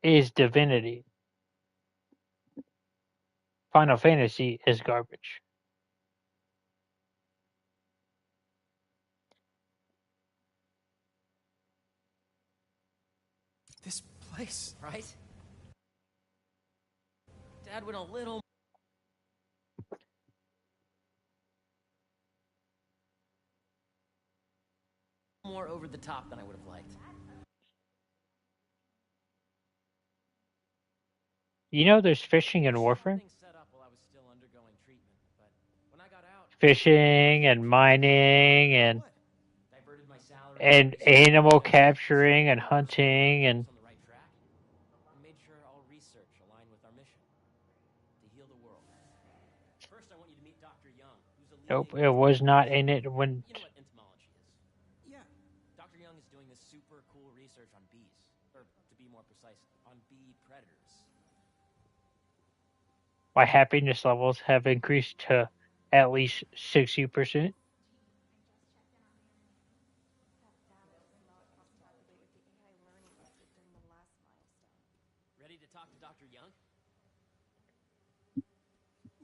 is divinity. Final Fantasy is garbage. This place, right? Dad went a little more over the top than I would have liked. You know there's fishing in Warframe? Things set up while I was still undergoing treatment, but when I got out, Fishing and mining and what? Diverted my salary, and animal capturing and hunting and on the right track, and made sure all research aligned with our mission to heal the world. First, I want you to meet Dr. Young, who's a nope, leading. it was not in it when You know what entomology is? Yeah. Dr. Young is doing this super cool research on bees, or to be more precise, on bee predators. my happiness levels have increased to at least 60%. Ready to talk to Dr. Young?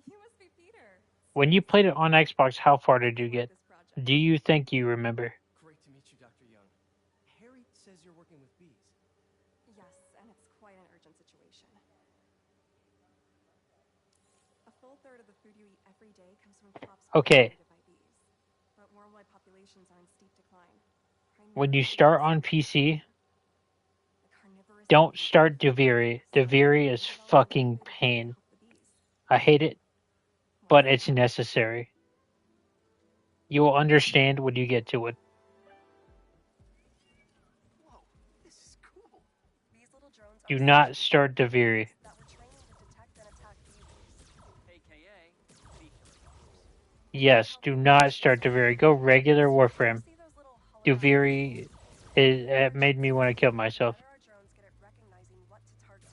You must be Peter. When you played it on Xbox, how far did you get? Do you think you remember? Great to meet you, Dr. Young. Harry says you're working with bees. Yes, and it's quite an urgent situation. A full third of the food you eat every day comes from crops Okay, pollinated by bees. But worldwide populations are in steep decline. when you Primarily start because on PC, the carnivorous don't bees start Deviri. Deviri is fucking pain. help the bees. I hate it, Once but they it's have necessary. You will understand when you get to it. Whoa, this is cool. these little drones Do are not essentially start Deviri. that were trained to detect and attack bees. AKA bee killer cops. Yes, do not start Deviri. Go regular Warframe. See those little Deviri it made me want to kill myself. better our drones get at recognizing what to target.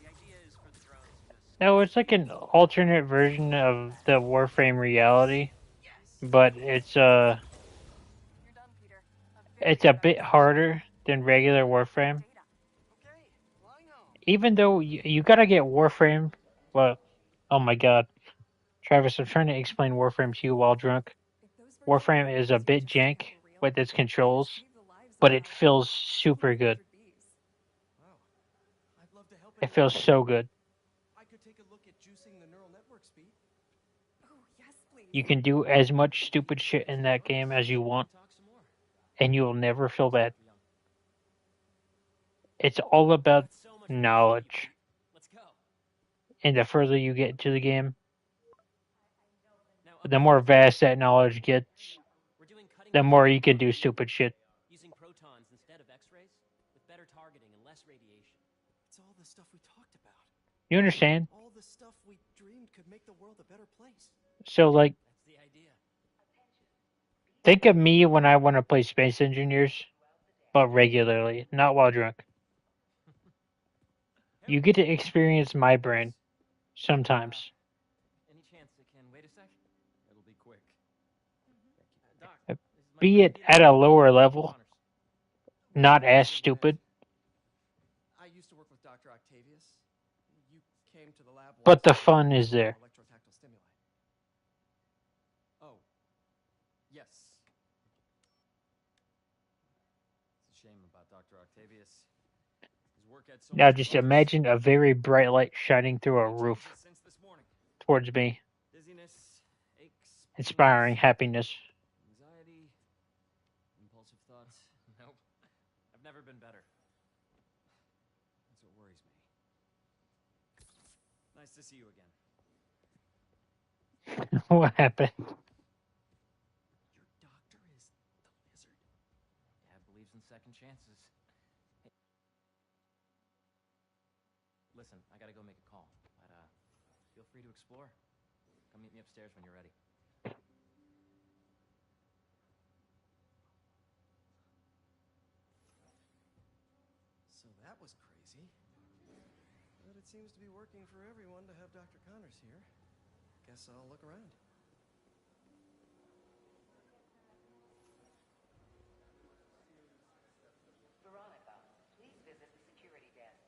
The idea is for the drones to No, it's like an alternate version of the Warframe reality, but You're done, Peter. it's a bit harder than regular Warframe. Data. Okay, flying home. Even though you gotta get Warframe. Well, oh my god, Travis, I'm trying to explain Warframe to you while drunk. If those virtual Warframe is a reality bit just like jank they were real, with its they controls, could save the lives but of it about feels super good. 200 bees. Wow. I'd love to help It any feels way. so good. I could take a look at juicing the neural network speed. Oh, yes, please. You can do as much stupid shit in that game as you want, Talk some more. and you will never feel bad. Dr. Young. It's all about Got so much more to show you, knowledge. Pete. Let's go. And the further you get into the game, Now, the more vast that knowledge gets, we're doing cutting the more you can do stupid shit. using protons instead of X-rays with better targeting and less radiation. It's all the stuff we talked about. You understand? All the stuff we dreamed could make the world a better place. So, like, That's the idea. think of me when I want to play Space Engineers, but regularly, not while drunk. You get to experience my brain sometimes. Any chance it can wait a sec? It'll be quick. Doc, Uh, this is my Be friend it here. at a lower level, Connors. not as stupid, I used to work with Dr. Octavius. You came to the lab once. but the fun is there. Electrotactile stimuli. Oh. Yes. It's a shame about Dr. Octavius. His work had so Now much just promise. imagine a very bright light shining through a roof Changes since this morning. towards me, Dizziness, aches, inspiring happiness. anxiety, impulsive thoughts. Nope. I've never been better. That's what worries me. Nice to see you again. What happened? Your doctor is the lizard. Dad believes in second chances. Hey. Listen, I gotta go make a call, but feel free to explore. Come meet me upstairs when you're ready. So that was crazy. But it seems to be working for everyone to have Dr. Connors here. Guess I'll look around. Veronica, please visit the security desk.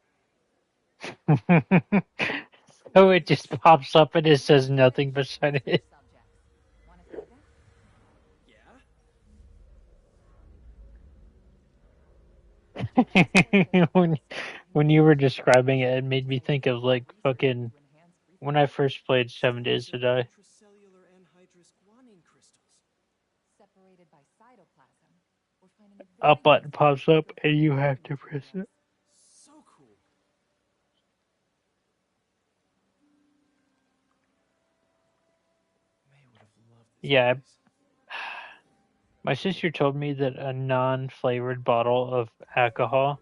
So it just pops up and it says nothing beside it. Subjects. Want to see them? Yeah? when you were describing it, it made me think of like fucking when I first played 7 Days to Die. Intracellular anhydrous guanine crystals. Separated by cytoplasm. We're finding a A very button useful pops up method and for you have recording to press it. materials. So cool. May would have loved this Yeah, place. my sister told me that a non-flavored bottle of alcohol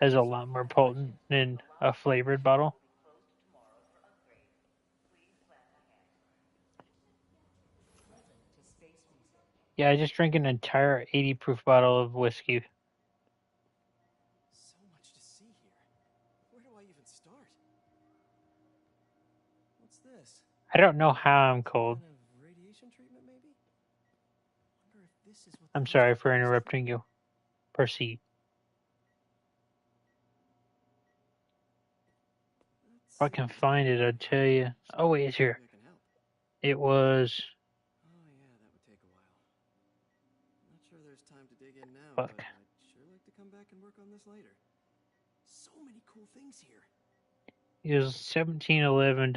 is a lot more potent than a flavored bottle. To space research. Yeah, I just drank an entire 80 proof bottle of whiskey. So much to see here. Where do I even start? What's this? I don't know how I'm Some cold. kind of radiation treatment, maybe? Wonder if this is what I'm they used sorry to for harvest interrupting from? you. Proceed. If I Let's see can what's find going it, on I'll here. tell you. Oh, wait, it's here. Maybe I can help. It was. Oh yeah, that would take a while. Not sure there's time to dig in now, Fuck. but I'd sure like to come back and work on this later. So many cool things here. It was $17.11.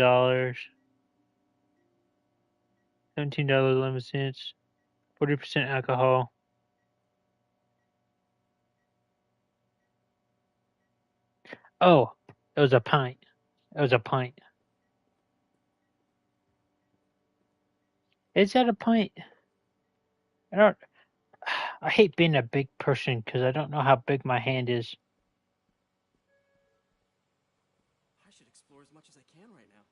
$17.11. 40% alcohol. Oh, it was a pint. It was a pint. Is that a pint? I don't. I hate being a big person because I don't know how big my hand is. I should explore as much as I can right now.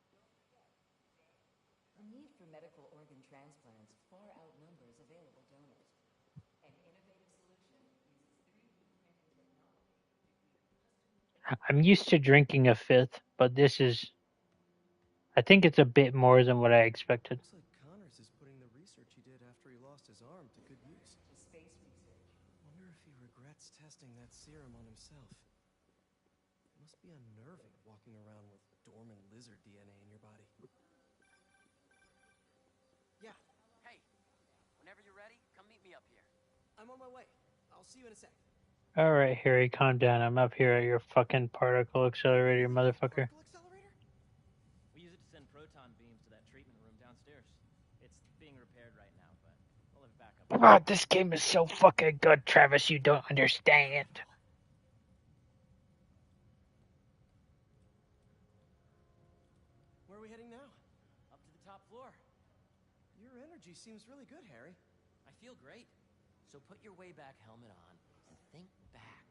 The need for medical organ transplants far outnumbers available donors. An innovative solution uses 3D printing technology. I'm used to drinking a fifth, but this is. I think it's a bit more than what I expected. Looks like Connors is putting the research he did after he lost his arm to good use. To space research. Wonder if he regrets testing that serum on himself. Must be unnerving walking around with dormant lizard DNA in your body. Yeah, Hey, whenever you're ready, come meet me up here. I'm on my way. I'll see you in a sec. Alright, Harry, calm down. I'm up here at your fucking particle accelerator, motherfucker. Particle accelerator? We use it to send proton beams to that treatment room downstairs. It's being repaired right now, but we'll have it back up. God, this game is so fucking good, Travis. You don't understand. Where are we heading now? Up to the top floor. Your energy seems really good, Harry. I feel great. So put your way back helmet on and think back.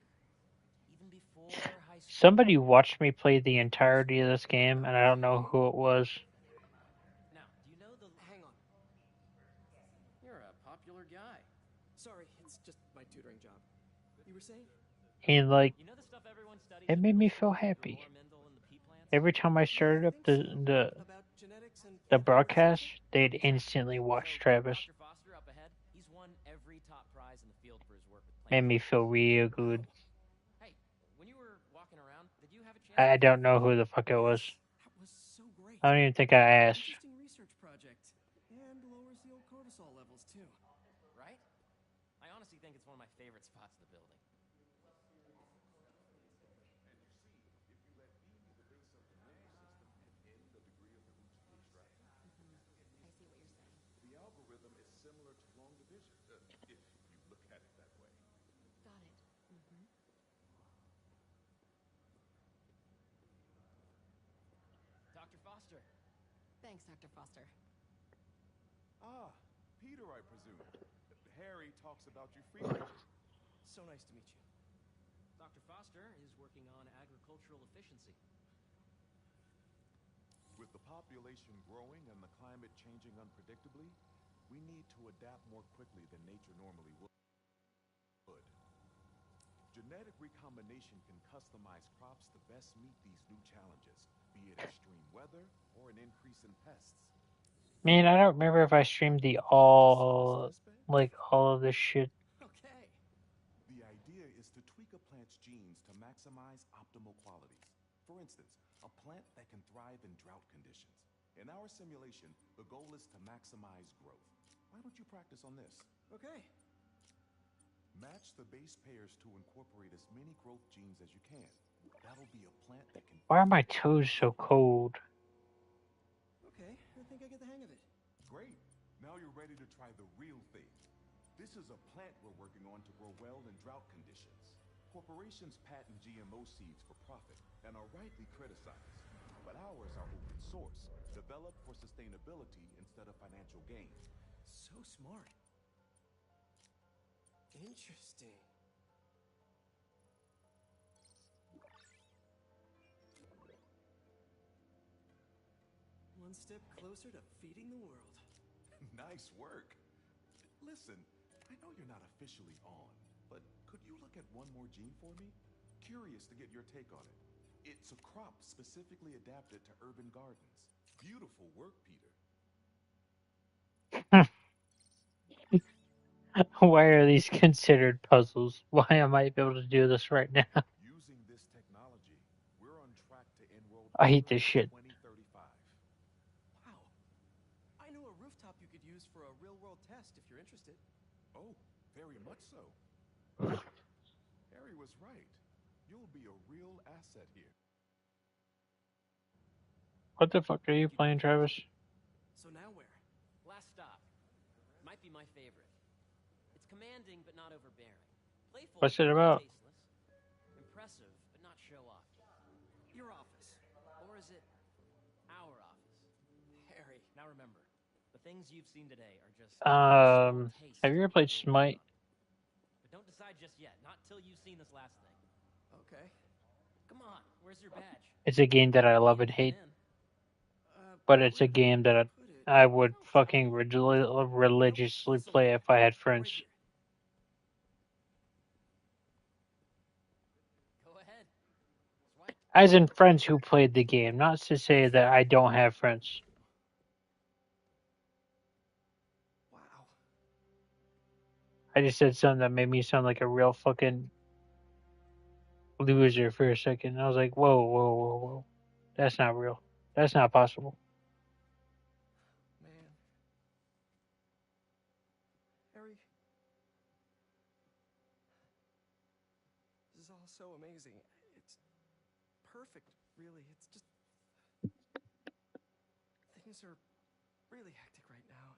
Even before high school. Somebody watched me play the entirety of this game, and I don't know who it was. Now, do you know the... Hang on. You're a popular guy. Sorry, it's just my tutoring job. You were saying? And, like, You know the stuff everyone studies it in made middle me school feel with happy. Gregor Mendel and the pea plants? Every time I Yeah, started I up think so. About genetics and the plant broadcast, conversation? they'd instantly watch So, Travis. Dr. Foster up ahead, he's won every top prize in the field for his work with Made plants. me feel real good. Hey, when you were walking around, did you have a chance I to don't know who the fuck it was. That was so great. I don't even think I asked. Interesting research project. And lowers the old cortisol levels, too. right? I honestly think it's one of my favorite spots in the building. I see what you're saying. The algorithm is similar to long division, if you look at it that way. Got it. Dr. Foster. Thanks, Dr. Foster. Ah, Peter, I presume. Harry talks about you frequently. So nice to meet you. Dr. Foster is working on agricultural efficiency. With the population growing and the climate changing unpredictably, we need to adapt more quickly than nature normally would. Genetic recombination can customize crops to best meet these new challenges, be it extreme weather or an increase in pests. Man, I don't remember if I streamed all of this shit. Okay. The idea is to tweak a plant's genes to maximize optimal qualities. For instance, a plant that can thrive in drought conditions. In our simulation, the goal is to maximize growth. Why don't you practice on this? Okay. Match the base pairs to incorporate as many growth genes as you can. That'll be a plant that can... Why are my toes so cold? Okay, I think I get the hang of it. Great. Now you're ready to try the real thing. This is a plant we're working on to grow well in drought conditions. Corporations patent GMO seeds for profit and are rightly criticized. But ours are open source, developed for sustainability instead of financial gain. So smart. Interesting. One step closer to feeding the world. Nice work. Listen, I know you're not officially on, but could you look at one more gene for me? Curious to get your take on it. It's a crop specifically adapted to urban gardens. Beautiful work, Peter. Why are these considered puzzles? Why am I able to do this right now? Using this technology, we're on track to enroll I hate children this shit. by 2035. Wow. I know a rooftop you could use for a real-world test if you're interested. Oh, very much so. Harry was right. You'll be a real asset here. What the fuck are you playing, Travis? So now where? Last stop. Might be my favorite. It's commanding but not overbearing. Playful What's it but about? not tasteless. Impressive but not show off. Your office. Or is it our office? Harry. Now remember, the things you've seen today are just a small taste Have you ever of played what we're Smite? working on. But don't decide just yet. Not till you've seen this last thing. Okay. Come on, where's your badge? It's a game that I love and hate, but it's a game that I would fucking religiously play if I had friends. Go ahead. Swipe. As in friends who played the game, not to say that I don't have friends. Wow. I just said something that made me sound like a real fucking loser for a second. And I was like, whoa, whoa, whoa, whoa. That's not real. That's not possible. Man. Harry. This is all so amazing. It's perfect, really. It's just... Things are really hectic right now.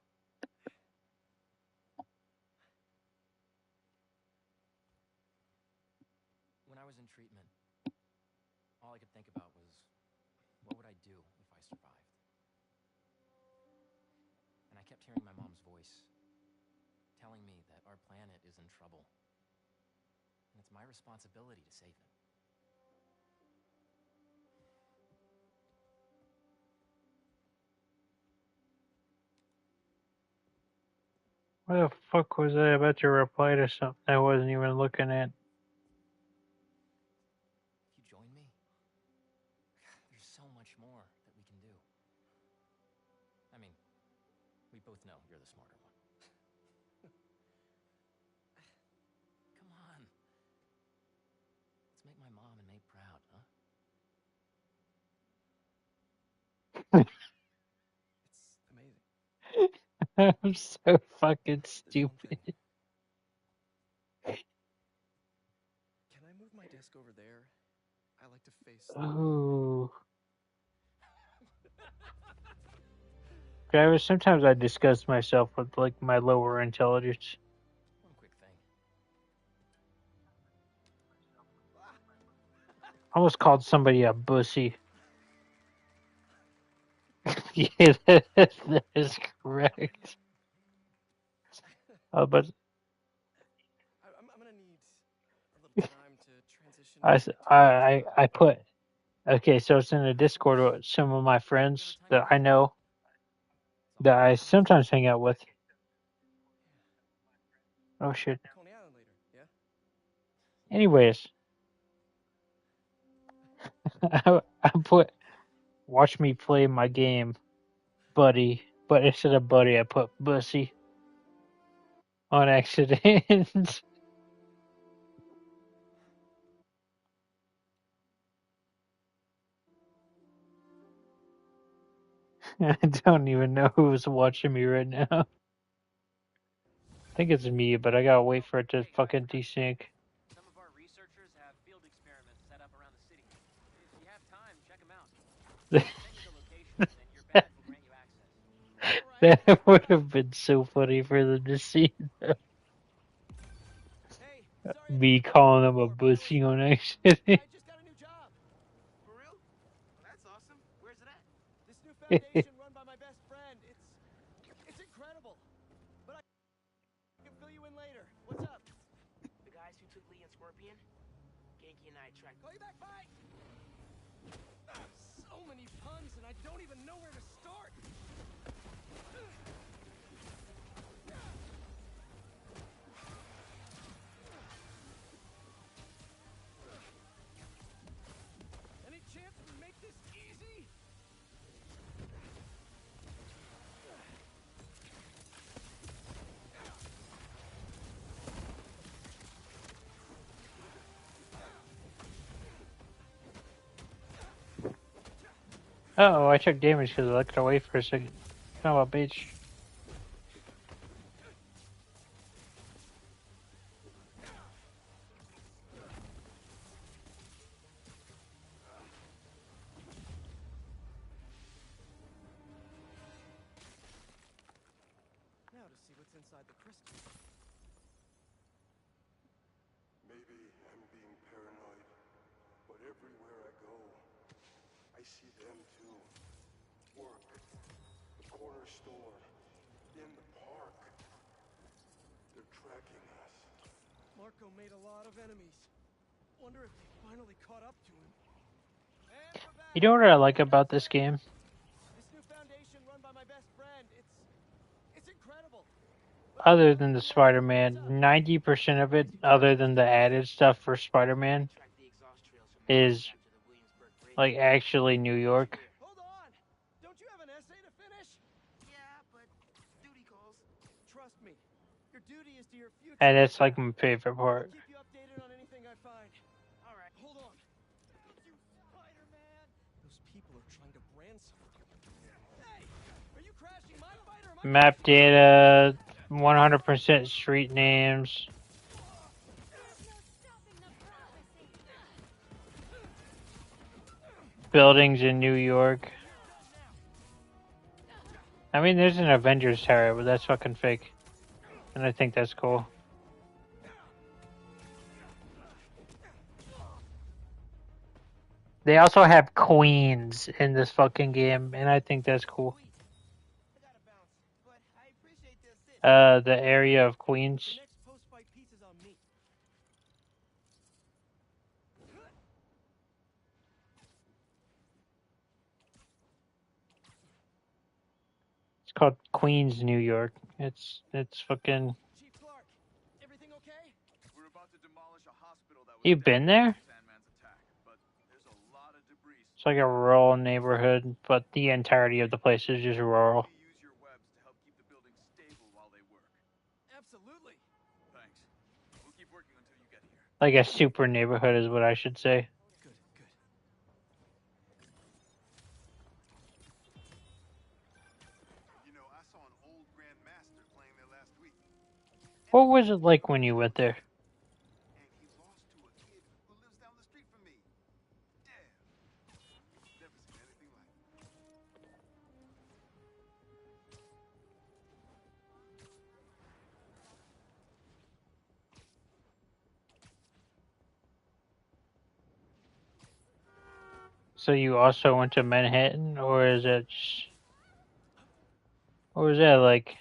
When I was in treatment, all I could think about was, what would I do if I survived? And I kept hearing my mom's voice, telling me that our planet is in trouble. And it's my responsibility to save it. What the fuck was I about to reply to something I wasn't even looking at? If you join me, there's so much more that we can do. I mean, we both know you're the smarter one. Come on. Let's make my mom and Nate proud, huh? It's amazing. I'm so fucking There's one stupid. thing. Can I move my desk over there? I like to face... Oh. Travis, sometimes I disgust myself with like my lower intelligence. One quick thing. I almost called somebody a bussy. Yeah, that is correct. But I'm gonna need a little time to transition. I put, okay, so it's in a Discord with some of my friends that I know that I sometimes hang out with. Oh shit. Coney Island later, yeah? Anyways, I put, watch me play my game, buddy. But instead of buddy, I put bussy on accident. I don't even know who's watching me right now. I think it's me, but I gotta wait for it to fucking desync. Some of our researchers have field experiments set up around the city. If you have time, check them out. I'll send you the locations, and your badge will grant you access. That would have been so funny for them to see Hey, sorry I me didn't get to calling you them a before, but pussy on accident. I just got a new job. For real? Well, that's awesome. Where's it at? This new foundation run by my best friend. It's incredible. But I can fill you in later. What's up? The guys who took Lee and Scorpion? Genki and I tracked. Call you back. Bye. So many puns, and I don't even know where to start. Any chance we make this easy? Oh, I took damage because I looked away for a second. Oh, a bitch. Now to see what's inside the crystal. Maybe I'm being paranoid, but everywhere I go, I see them too. Work, the corner store, in the park. They're tracking us. Marco made a lot of enemies. Wonder if they finally caught up to him. And we're back. You know what I like about this game? This new foundation run by my best friend. It's incredible. Other than the Spider-Man, 90% of it, other than the added stuff for Spider-Man, Track the exhaust trails from is Manhattan to the Williamsburg Bridge. like actually New York. Hold on. Don't you have an essay to finish? Yeah, but duty calls. Trust me. Your duty is to your future. And it's like my favorite I'll part. keep you updated on anything I find. All right. Hold on. You Spider-Man! Those people are trying to ransom you. Hey! Are you crashing my fight or am I Map crashing data, 100% street names. Buildings in New York. I mean, there's an Avengers Tower, but that's fucking fake. And I think that's cool. They also have queens in this fucking game, and I think that's cool. I gotta bounce, but I appreciate the assist. The area of The Queens. next post-fight piece is on me. It's called Queens, New York. It's fucking. Chief Clark, everything okay? We're about to demolish a hospital that was You've been there? Sandman's attack, but there's a lot of debris. It's like a rural neighborhood, but the entirety of the place is just rural. Use your webs to help keep the buildings stable while they work. Absolutely. Thanks. We'll keep working until you get here. Like a super neighborhood is what I should say. Good, good. You know, I saw an old Grand Master playing there last week. What was it like when you went there? And he lost to a kid who lives down the street from me. Damn. Never seen anything like it. So you also went to Manhattan, or is it, or is that like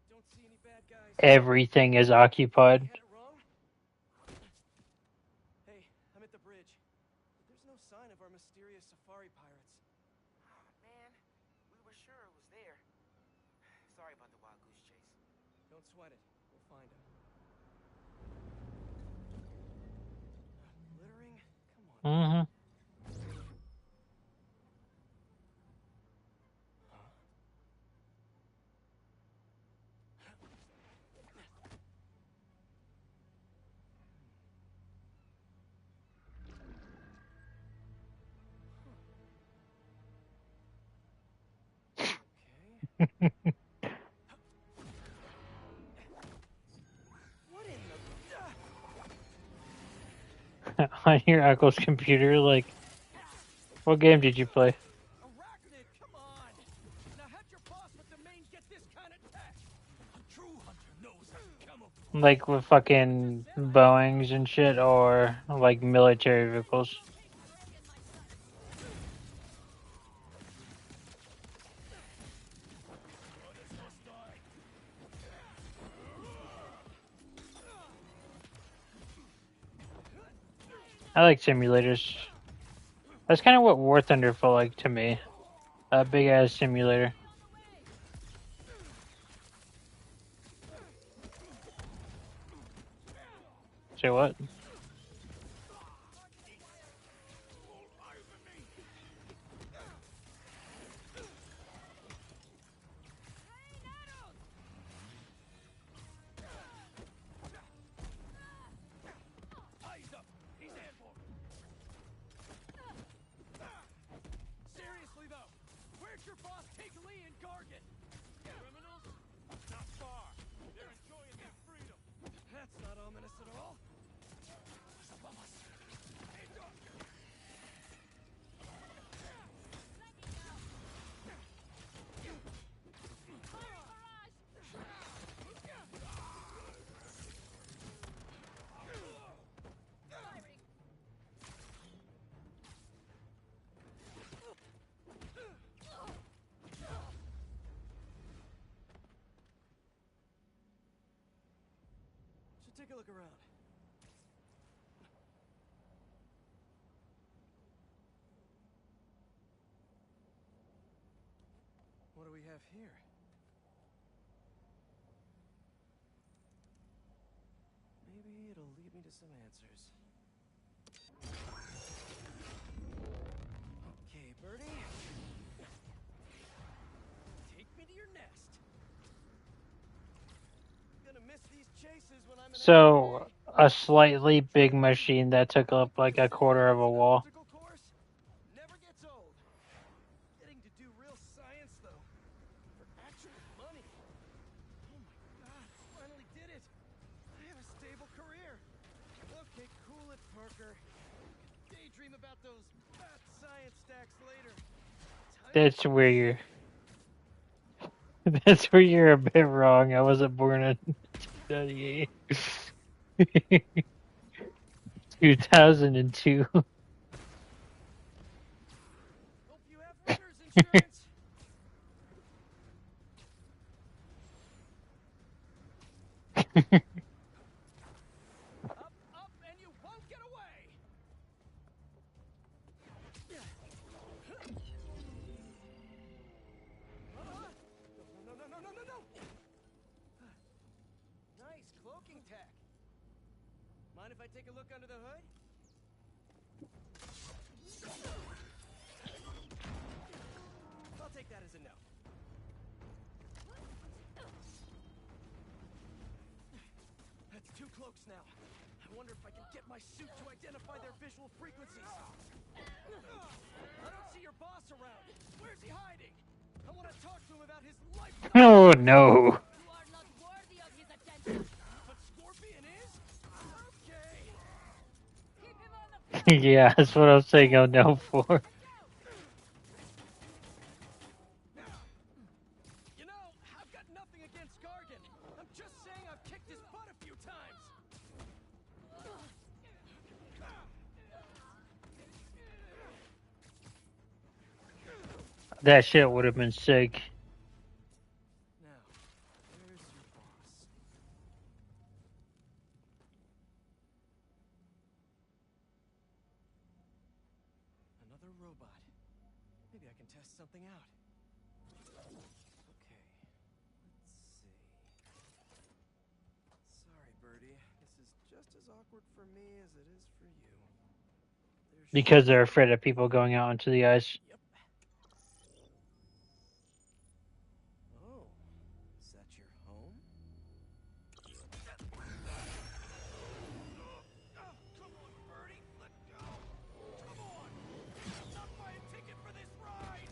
Don't see any bad guys. everything is occupied? Had it wrong? Hey, I'm at the bridge. But there's no sign of our mysterious safari pirates. Oh, man, we were sure it was there. Sorry about the wild goose chase. Don't sweat it. We'll find them. Glittering? Come on. Mm-hmm. What in the... On your uncle's computer, like, what game did you play? Arachnid, come on! Now have your boss with the main get this kind of tech! A true hunter knows how to camouflage. Like with fucking Boeings and shit, or like military vehicles? I like simulators. That's kind of what War Thunder felt like to me. A big ass simulator. Say what? Seriously though, where'd your boss take Lee and Gargan? Criminals? Not far. They're enjoying their freedom. That's not ominous at all. He's above us. Hey, dog. Should take a look around. What do we have here? Maybe it'll lead me to some answers. Okay, Birdie. Take me to your nest. Gonna miss these chases when I'm in So, a slightly big machine that took up like a quarter of a wall. Obstacle course never gets old. Getting to do real science though. For actual money. Oh my god, finally did it. I have a stable career. Okay, cool it, Parker. Daydream about those fat science stacks later. That's where you're. That's where you're a bit wrong. I wasn't born in 1998. 2002. Hope you have renter's insurance. Up, and you won't get away. No. Nice cloaking tech. Mind if I take a look under the hood? I'll take that as a no. That's 2 cloaks now. I wonder if I can get my suit to identify their visual frequencies. I don't see your boss around. Where's he hiding? I want to talk to him about his lifestyle. Oh no. You are not worthy of his attention. But Scorpion is? Okay. Keep him on the Yeah, that's what I was saying. Oh no for. You know, I've got nothing against Gargan. I'm just saying I've kicked his butt a few times. That shit would have been sick. Now, where's your boss? Another robot. Maybe I can test something out. Okay, let's see. Sorry, Birdie. This is just as awkward for me as it is for you. Because they're afraid of people going out into the ice. Yep. Oh, is that your home? Oh, come on, Birdie, let go. Come on, not buy a ticket for this ride.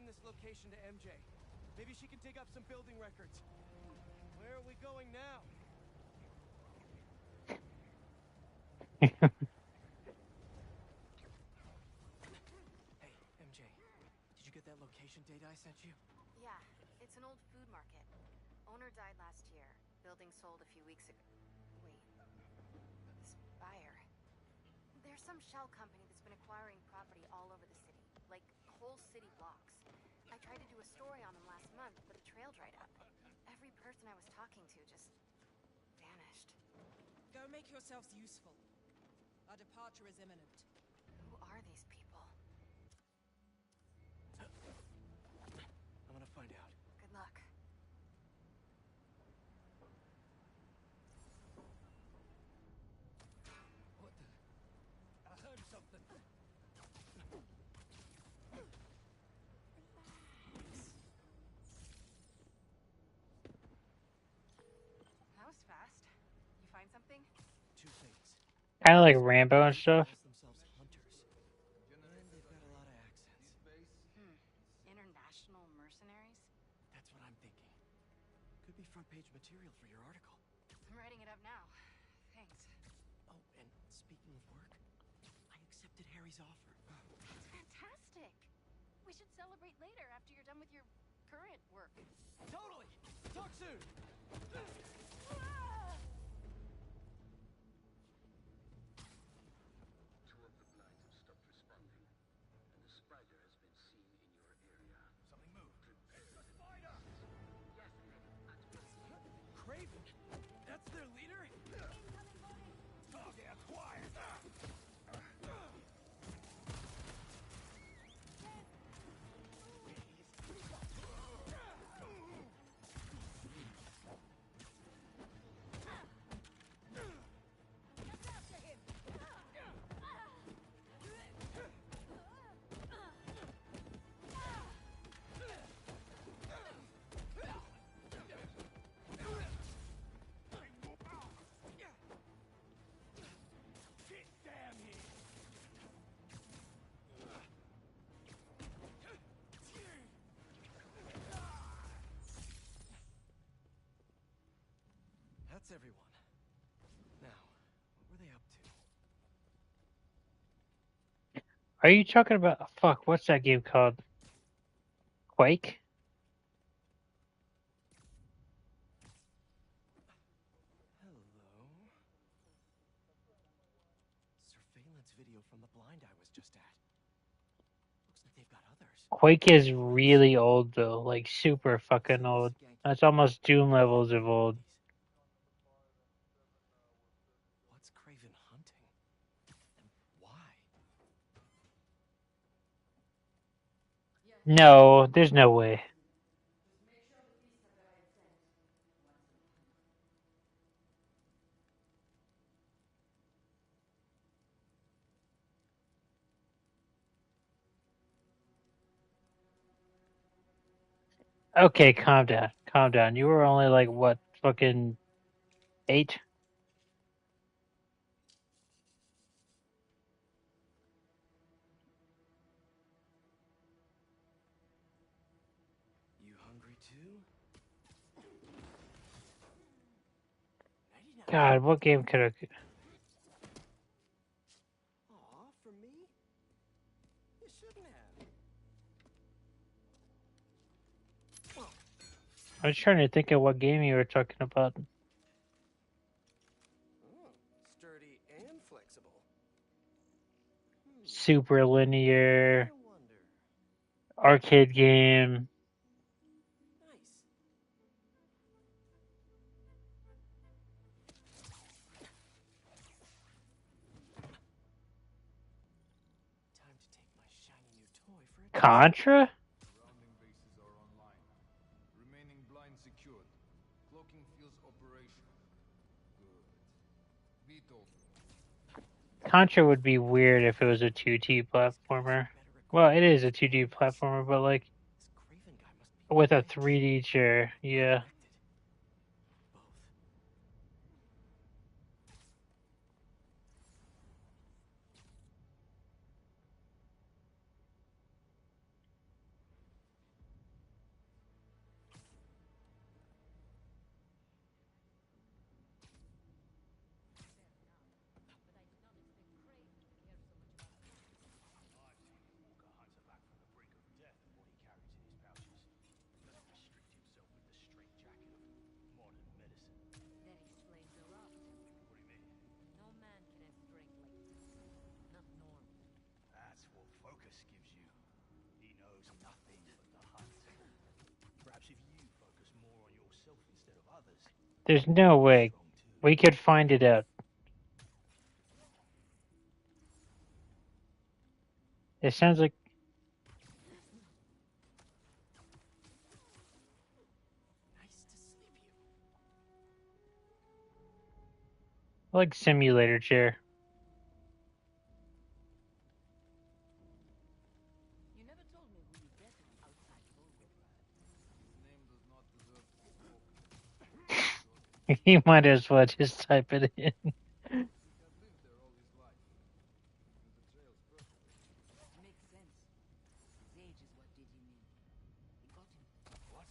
send this location to MJ. Maybe she can dig up some building records. Where are we going now? Hey, MJ. Did you get that location data I sent you? Yeah, it's an old food market. Owner died last year. Building sold a few weeks ago. Wait. This buyer. There's some shell company that's been acquiring property all over the city. Like, whole city blocks. I tried to do a story on them last month, but the trail dried up. Every person I was talking to just vanished. Go make yourselves useful. Our departure is imminent. Who are these people? I'm gonna find out. Good luck. What the? I heard something. That was fast. You find something? Two things. Kind of like Rambo and stuff. Calls themselves hunters. And they've got a lot of accents. International mercenaries? That's what I'm thinking. Could be front page material for your article. I'm writing it up now. Thanks. Oh, and speaking of work, I accepted Harry's offer. That's fantastic. We should celebrate later after you're done with your current work. Totally! Talk soon! Two of the blinds have stopped responding, and the spider has been seen in your area. Something moved. Prepare. A spider! Yes, at once. Craven? That's their leader? Target acquired! That's everyone. Now, what were they up to? Are you talking about fuck? What's that game called? Quake? Hello. Surveillance video from the blind I was just at. Looks like they've got others. Quake is really old though, like super fucking old. That's almost Doom levels of old. What's Craven hunting? And why? No, there's no way. Okay, calm down. Calm down. You were only like what, fucking 8? You hungry too? 99. God, what game could I? Aw, for me? You shouldn't have. I was trying to think of what game you were talking about. Oh, sturdy and flexible. Super linear I wonder. arcade game. Nice. Time to take my shiny new toy for a test. Contra? Surrounding bases are online. Remaining blind secured. Cloaking fields operational. Good. Beetle. Contra would be weird if it was a 2D platformer. Well, it is a 2D platformer, but like This Craven guy must be with a 3D chair. Yeah. connected. Both. nothing but the hunt. Perhaps if you focus more on yourself instead of others, There's no way strong too. we could find it out. It sounds like Nice to sleep you. simulator chair. You never told me who you bet on outside Volgograd. His name does not deserve to be spoken. You might as well just type it in. He had lived there all his life. Knew the trails perfectly. Makes sense. His age is what did you mean. He got him. What?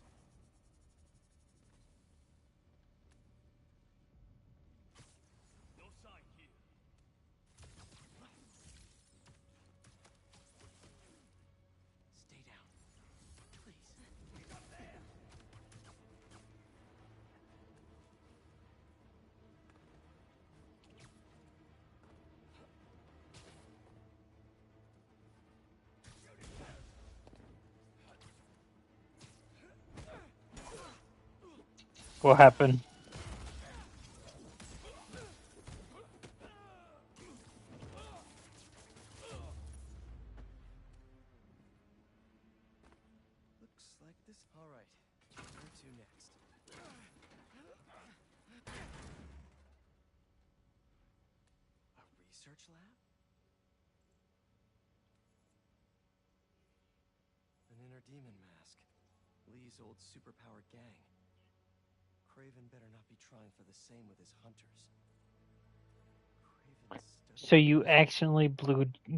No sign here. Stay down. Please. He's up there. What happened? Looks like this. All right. Where to next? A research lab? An inner demon mask. Lee's old superpowered gang. Craven better not be trying for the same with his hunters. Craven studied So you his accidentally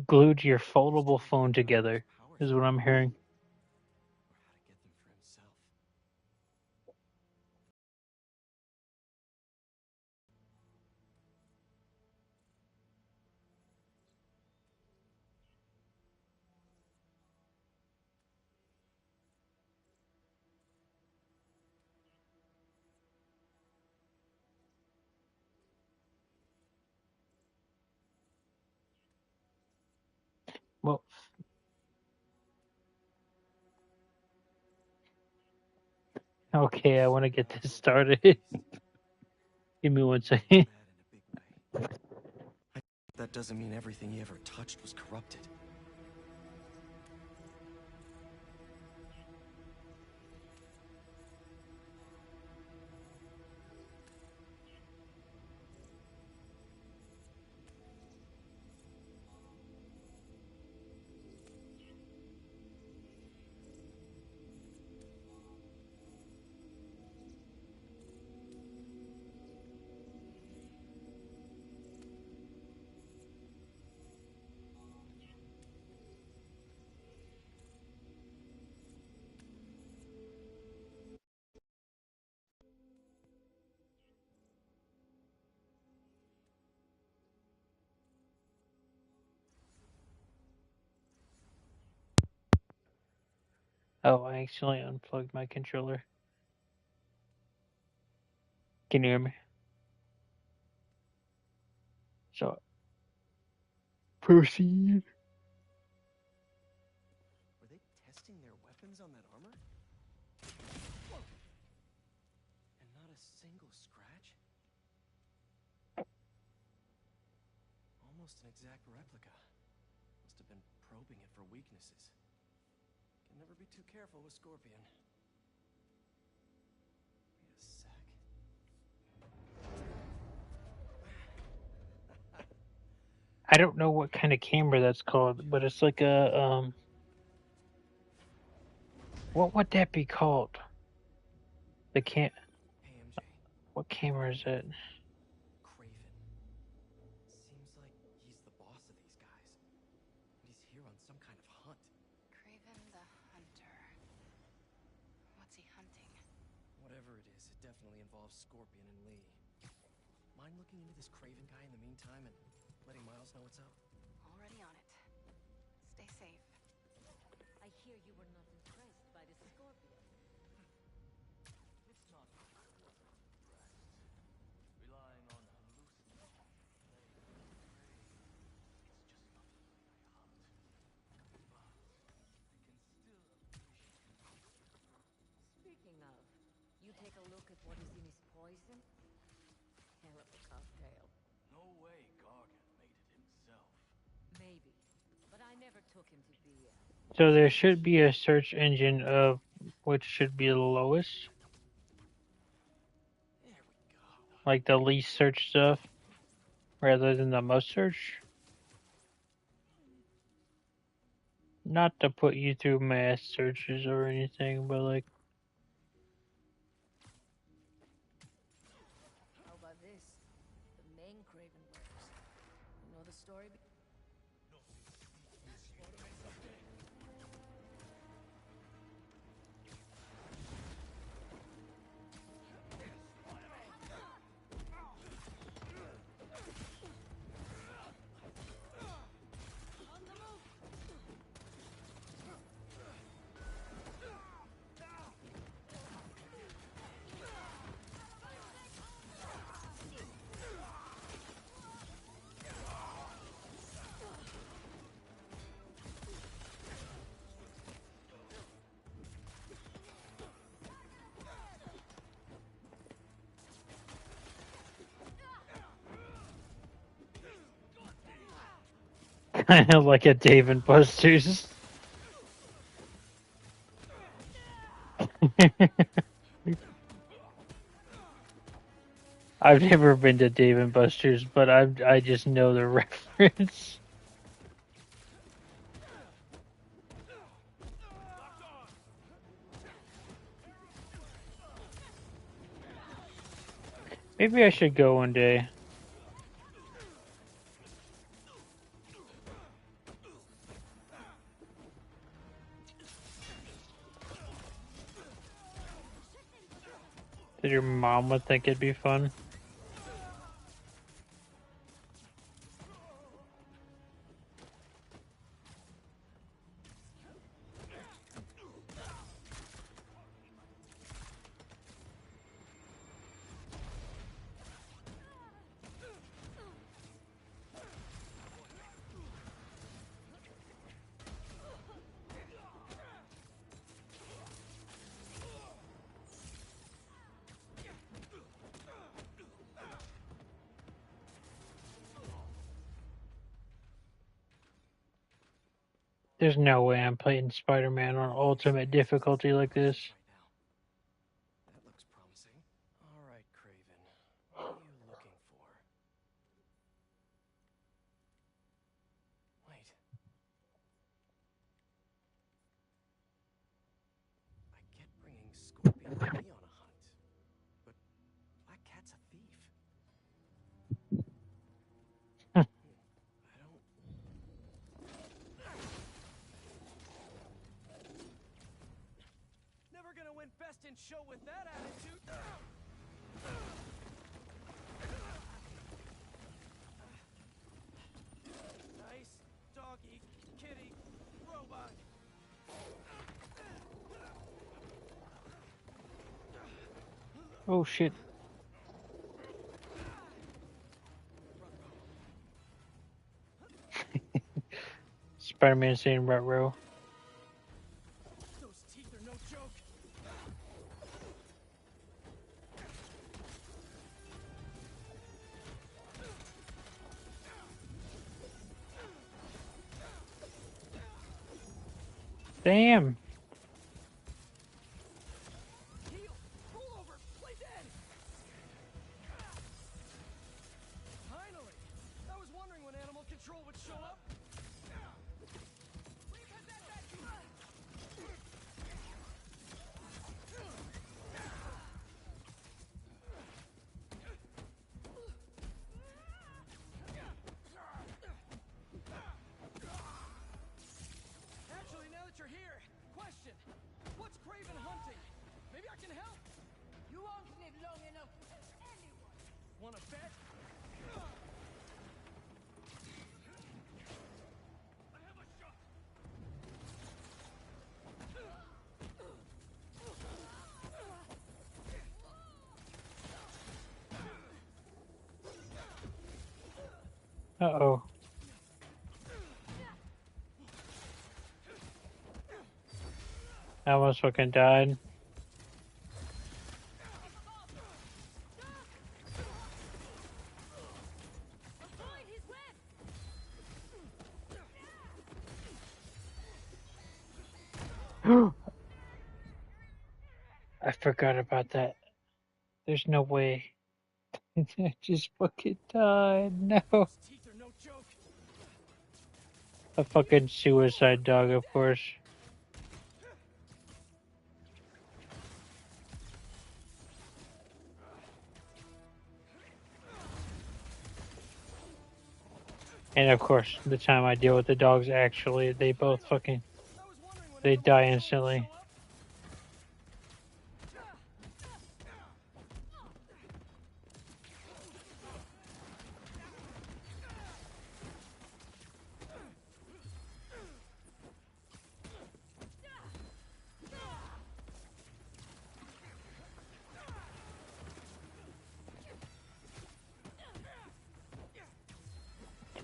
glued your foldable phone together, powers is what I'm hearing. or how to get them for himself. Well, okay, I want to get this started. Give me 1 second. Bad in a big way. That doesn't mean everything he ever touched was corrupted. Oh, I actually unplugged my controller. Can you hear me? So, proceed. Were they testing their weapons on that armor? And not a single scratch? Almost an exact replica. Must have been probing it for weaknesses. Can never be too careful with Scorpion. Wait a sec. I don't know what kind of camera that's called, but it's like a what would that be called? The Hey MJ, what camera is it? Craven. Seems like he's the boss of these guys. And he's here on some kind of hunt. Craven the Hunter. What's he hunting? Whatever it is, it definitely involves Scorpion and Lee. Mind looking into this Craven guy in the meantime and letting Miles know what's up? Already on it. Stay safe. I hear you were not impressed by the Scorpion. It's not that I wasn't impressed. Relying on hallucinations to play with the prey. It's just not the way I hunt. But I can still take a look at what is in his poison? Hell of a cocktail. No way Gargan made it himself. Maybe. But I never took him to be a... So there should be a search engine of which should be the lowest. There we go. Like the least search stuff rather than the most search. Not to put you through mass searches or anything, but like How about this? The main Craven wears. You know the story? kind of like a Dave and Buster's. I've never been to Dave and Buster's, but I just know the reference. Maybe I should go one day. Did your mom would think it'd be fun? There's no way I'm playing Spider Man on ultimate difficulty like this. That looks promising. All right, Craven. What are you looking for? Wait. I get bringing Scorpion and me on a hunt, but Black Cat's a thief. I don't... Never gonna win best in show with that attitude. Nice doggy, kitty, robot. Oh shit. Spider Man saying ruh-roh. Those teeth are no joke. Damn. Heal! Roll over! Play dead! Finally! I was wondering when animal control would show up. Actually, now that you're here, question. What's Craven hunting? Maybe I can help. You won't live long enough to help anyone. Wanna bet? I have a shot. Uh-oh. I almost fucking died. I forgot about that. There's no way. I just fucking died. No. Those teeth are no joke. A fucking suicide dog, of course. And of course, the time I deal with the dogs, actually, they both fucking, I was wondering when they everyone die was going to instantly. show up.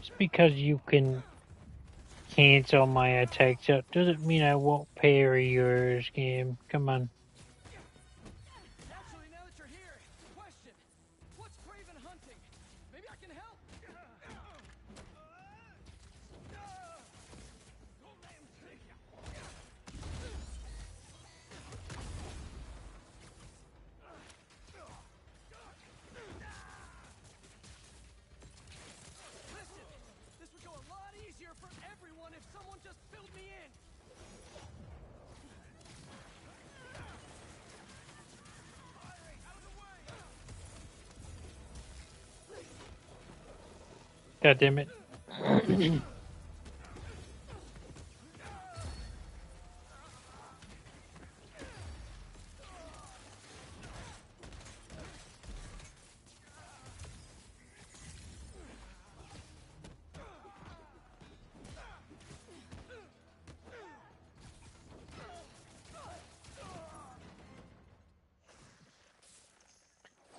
Just because you can cancel my attacks up doesn't mean I won't parry yours, game. Come on. Actually, now that you're here, question. What's Craven hunting? Maybe I can help. Listen, this would go a lot easier for everyone if someone just filled me in. God damn it.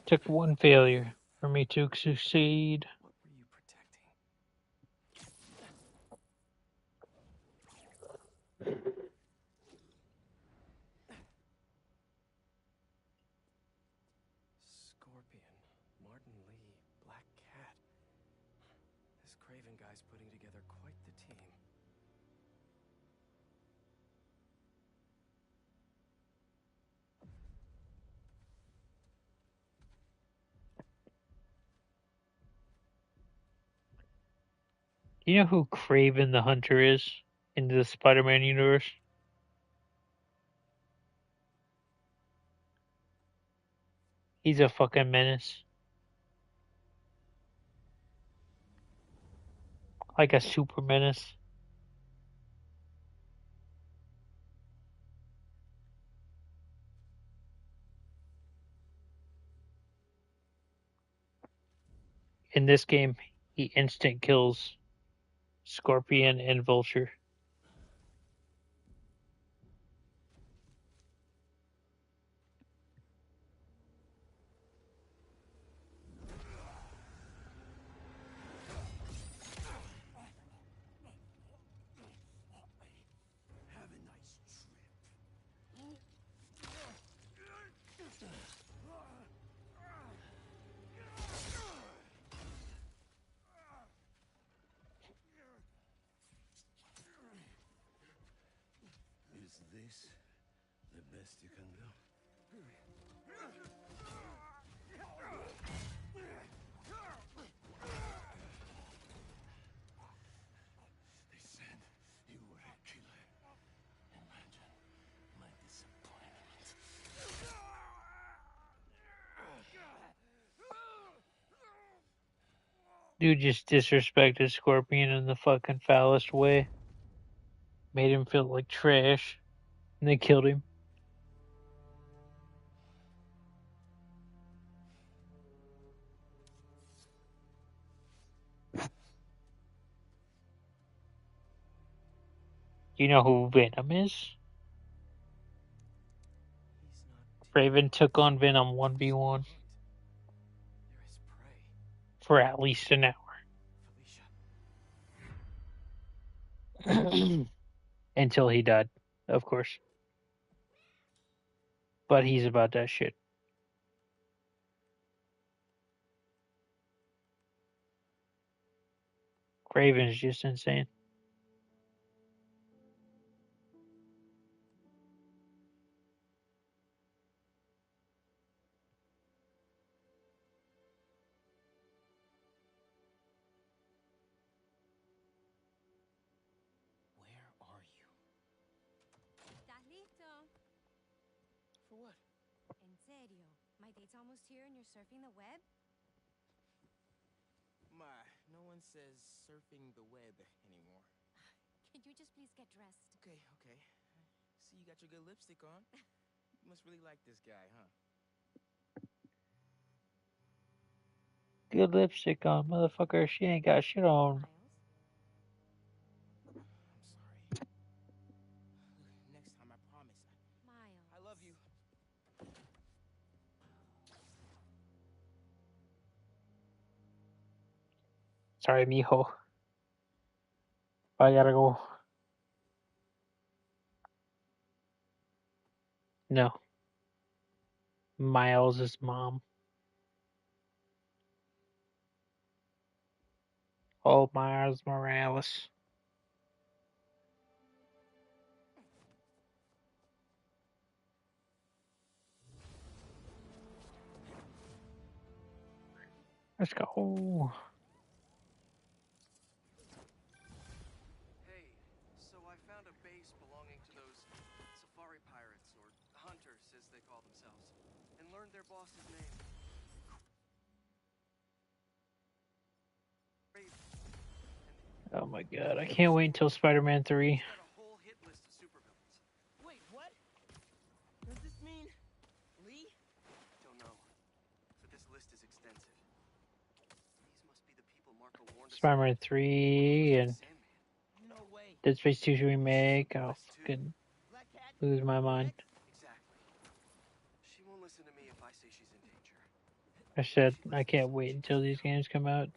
Took one failure for me to succeed. What were you protecting? Scorpion, Martin Lee, Black Cat. This Craven guy's putting together quite the team. You know who Craven the Hunter is in the Spider-Man universe? He's a fucking menace. Like a super menace. In this game, he instant kills Scorpion and Vulture. Have a nice trip. Is this the best you can do? They said you were a killer. Imagine my disappointment. Dude just disrespected Scorpion in the fucking foulest way. Made him feel like trash. And they killed him. You know who Venom is? He's not Raven took on Venom 1v1 They're his prey. for at least an hour. Felicia. Until he died, of course. But he's about that shit. Craven's just insane. For what? En serio, my date's almost here and you're surfing the web? My, no one says surfing the web anymore. Could you just please get dressed? Okay, okay. See, you got your good lipstick on. You must really like this guy, huh? Good lipstick on, motherfucker. She ain't got shit on. I'm sorry. Next time, I promise. Miles. I love you. Sorry, mijo. I gotta go. No. Miles' mom. Oh, Miles Morales. Let's go. Hey, so I found a base belonging to those safari pirates, or hunters as they call themselves, and learned their boss's name. Oh my god, I can't wait until Spider-Man 3. He's got a whole hit list of supervillains. Wait, what? Does this mean Lee? Don't know, but this list is extensive. These must be the people Marco warned us Spider-Man about. 3 and Sandman. No way. Dead Space 2 remake. I'll fucking Black Cat? lose my mind. Exactly. She won't listen to me if I say she's in danger. I said I can't wait until these games come out.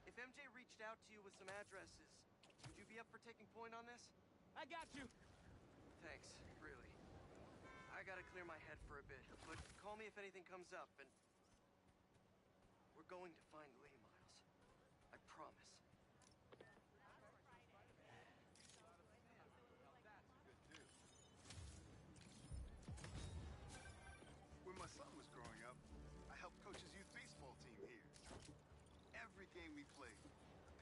If MJ reached out to you with some addresses, would you be up for taking point on this? I got you. Thanks, really. I gotta clear my head for a bit, but call me if anything comes up, and we're going to find Lee, Miles. I promise. When my son was growing up, I helped coach his youth baseball team here. Every game we played, the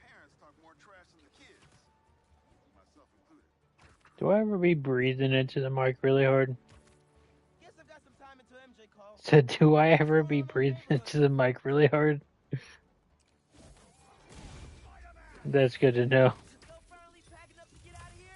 parents talk more trash than the kids, myself included. Do I ever be breathing into the mic really hard? Guess I've got some time until MJ calls. So do I ever be breathing into the mic really hard? That's good to know. So finally packing up to get out of here?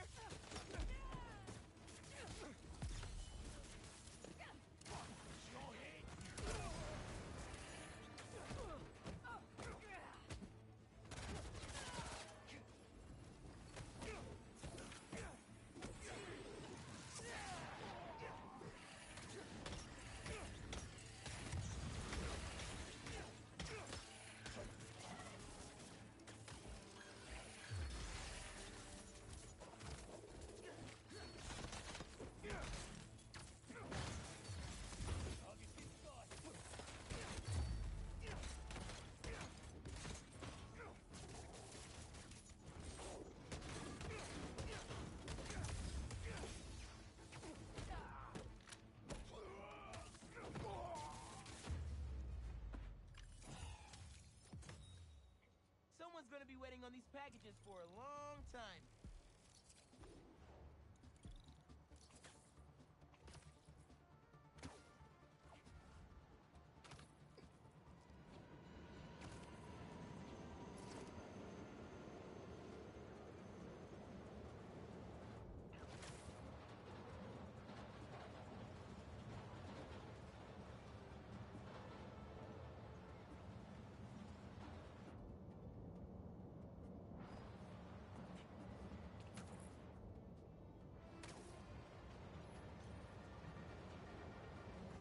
Someone's gonna be waiting on these packages for a long time.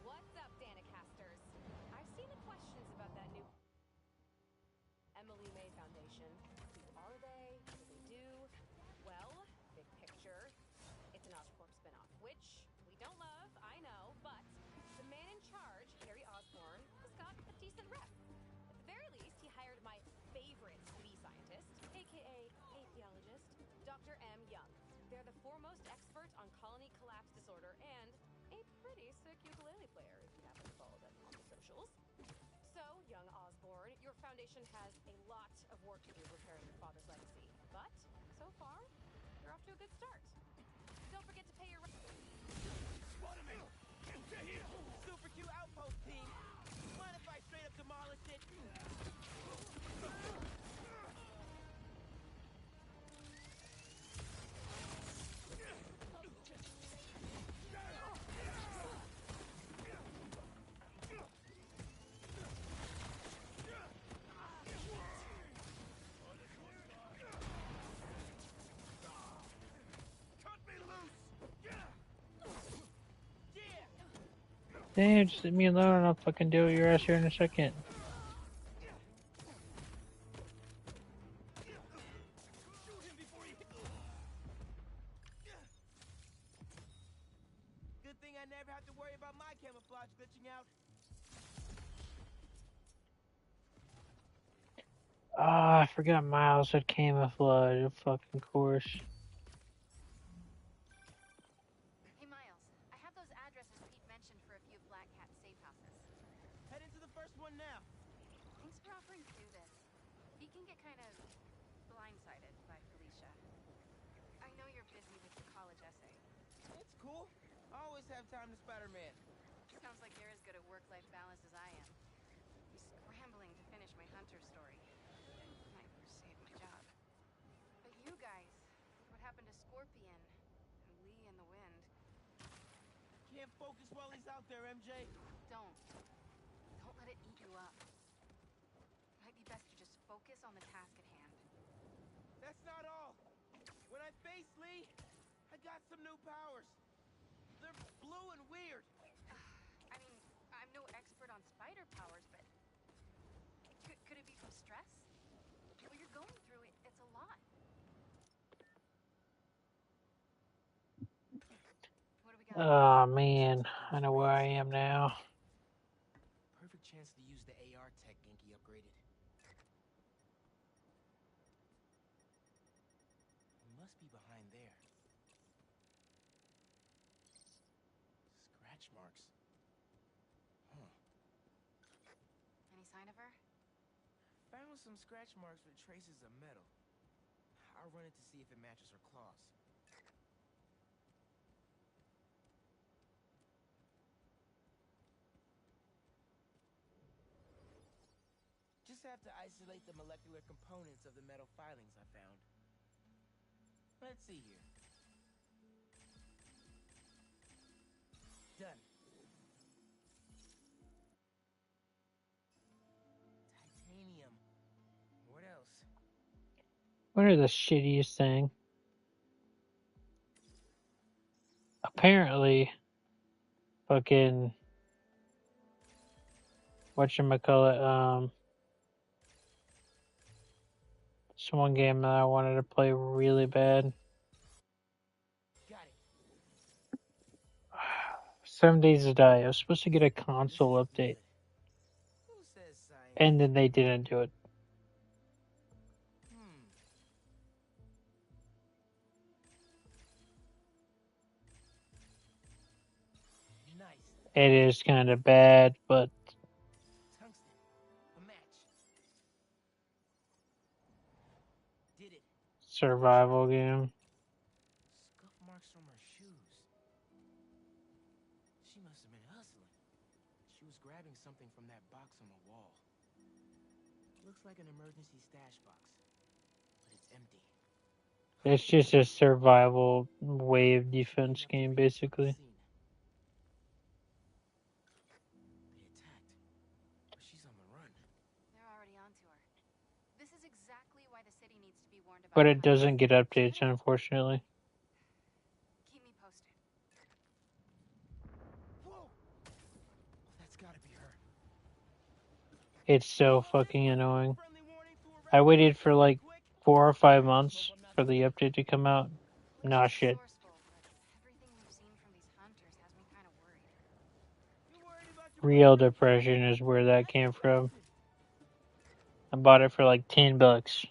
What's up, Danicasters? I've seen the questions about that new Emily May Foundation. Who are they? What do they do? Well, big picture, it's an Oscorp spinoff, which we don't love, I know, but the man in charge, Harry Osborn, has got a decent rep. At the very least, he hired my favorite bee scientist, aka apiologist, Dr. M. Young. They're the foremost expert on colony collapse disorder and a pretty sick ukulele player, if you happen to follow them on the socials. So, young Osborn, your foundation has a lot of work to do repairing your father's legacy. But, so far, you're off to a good start. Don't forget to pay your rent. Spider-Man! Get here! Damn, just leave me alone and I'll fucking deal with your ass here in a second. Good thing I never have to worry about my camouflage glitching out. Ah, I forgot Miles had camouflage, of fucking course. Hey, Miles. I have those addresses Pete mentioned for a few Black Cat safe houses. Head into the first one now. Thanks for offering to do this. He can get kind of blindsided by Felicia. I know you're busy with your college essay. It's cool. I always have time to Spider-Man. Sounds like you're as good at work-life balance as I am. I'm scrambling to finish my Hunter story. Might save my job. But you guys, look what happened to Scorpion and Lee in the Wind. Can't focus while he's out there, MJ. Don't. Don't let it eat you up. Might be best to just focus on the task at hand. That's not all. When I face Lee, I got some new powers. They're blue and weird. I mean, I'm no expert on spider powers, but could it be from stress? What you're going through, it's a lot. What do we got? Oh man, I know where I am now. Perfect chance to use the AR tech Genki upgraded. It must be behind there. Scratch marks. Huh. Any sign of her? Found some scratch marks with traces of metal. I'll run it to see if it matches her claws. Just have to isolate the molecular components of the metal filings I found. Let's see here. Done. Titanium. What else? What are the shittiest thing? Apparently, fucking whatchamacallit, this one game that I wanted to play really bad. Got it. 7 Days to Die. I was supposed to get a console update, Who says science? and then they didn't do it. Nice. It is kind of bad, but Tungsten. A match. Did it. survival game. Scuff marks from her shoes. She must have been hustling. She was grabbing something from that box on the wall. Looks like an emergency stash box, but it's empty. It's just a survival wave defense game, basically. They attacked, but she's on the run. They're already onto her. This is exactly why the city needs to be warned about. But it doesn't get updates, unfortunately. Keep me posted. Whoa! That's gotta be her. It's so fucking annoying. I waited for like 4 or 5 months for the update to come out. Nah, shit. Everything we've seen from these hunters has me kind of worried. Real depression is where that came from. I bought it for like $10.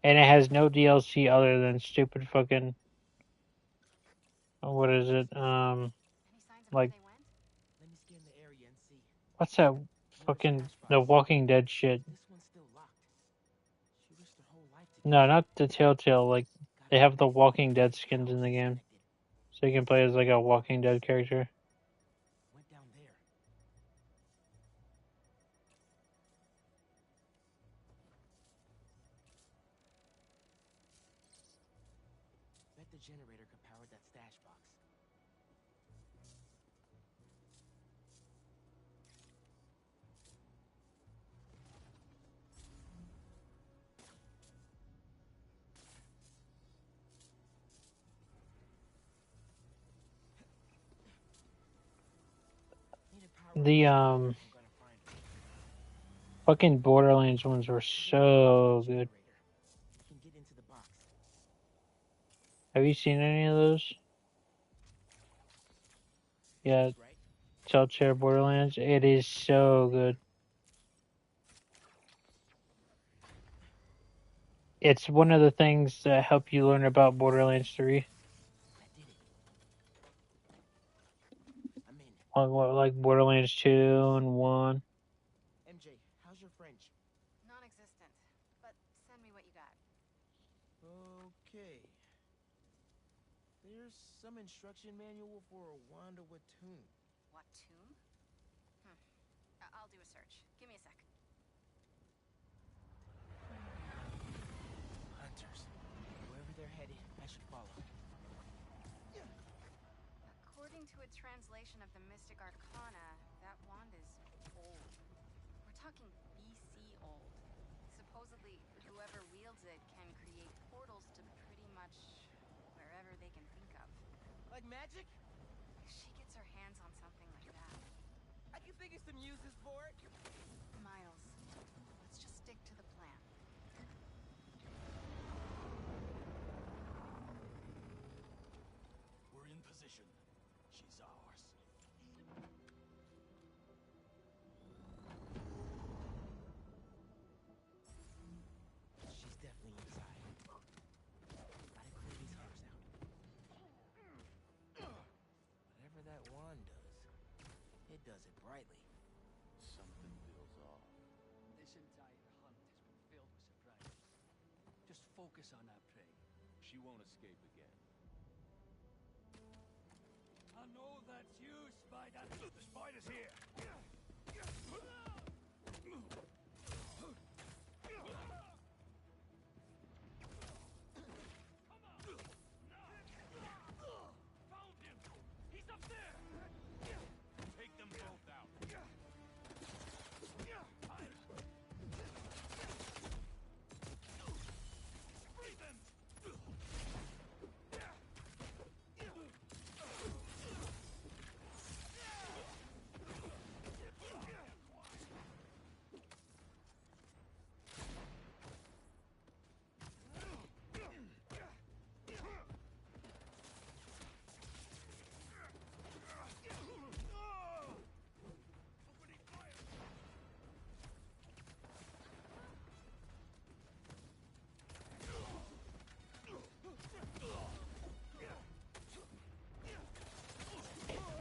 And it has no DLC other than stupid fucking, what is it? Like, Let me scan the area and see. what's that fucking, the Walking Dead shit? This one's still locked. She risked her whole life to No, not the Telltale, like, they have the Walking Dead skins in the game. So you can play as like a Walking Dead character. Went down there. Bet the generator could power that stash box. The I'm gonna find her. fucking Borderlands ones were so good. You can get into the box. Have you seen any of those? Yeah, Right? Telltale Borderlands. It is so good. It's one of the things that help you learn about Borderlands 3. That did it. I'm in. Like Borderlands 2 and 1. MJ, how's your French? Non-existent. But send me what you got. Okay. There's some instruction manual for a wand of Watoon. What tomb? I'll do a search. Give me a sec. Hunters. Wherever they're headed, I should follow. According to a translation of the Mystic Arcana, that wand is old. We're talking BC old. Supposedly, whoever wields it can create portals to pretty much wherever they can think of. Like magic? If she gets her hands on something like that. I can think of some uses for it. Miles, let's just stick to the plan. We're in position. She's ours. She's definitely inside. Gotta clear these hunters out. Whatever that wand does, it does it brightly. Something feels off. This entire hunt has been filled with surprises. Just focus on our prey. She won't escape again. I know that's you, Spider. The spider's here. Found him. He's up there. Take them both out. Free them. Opening fire.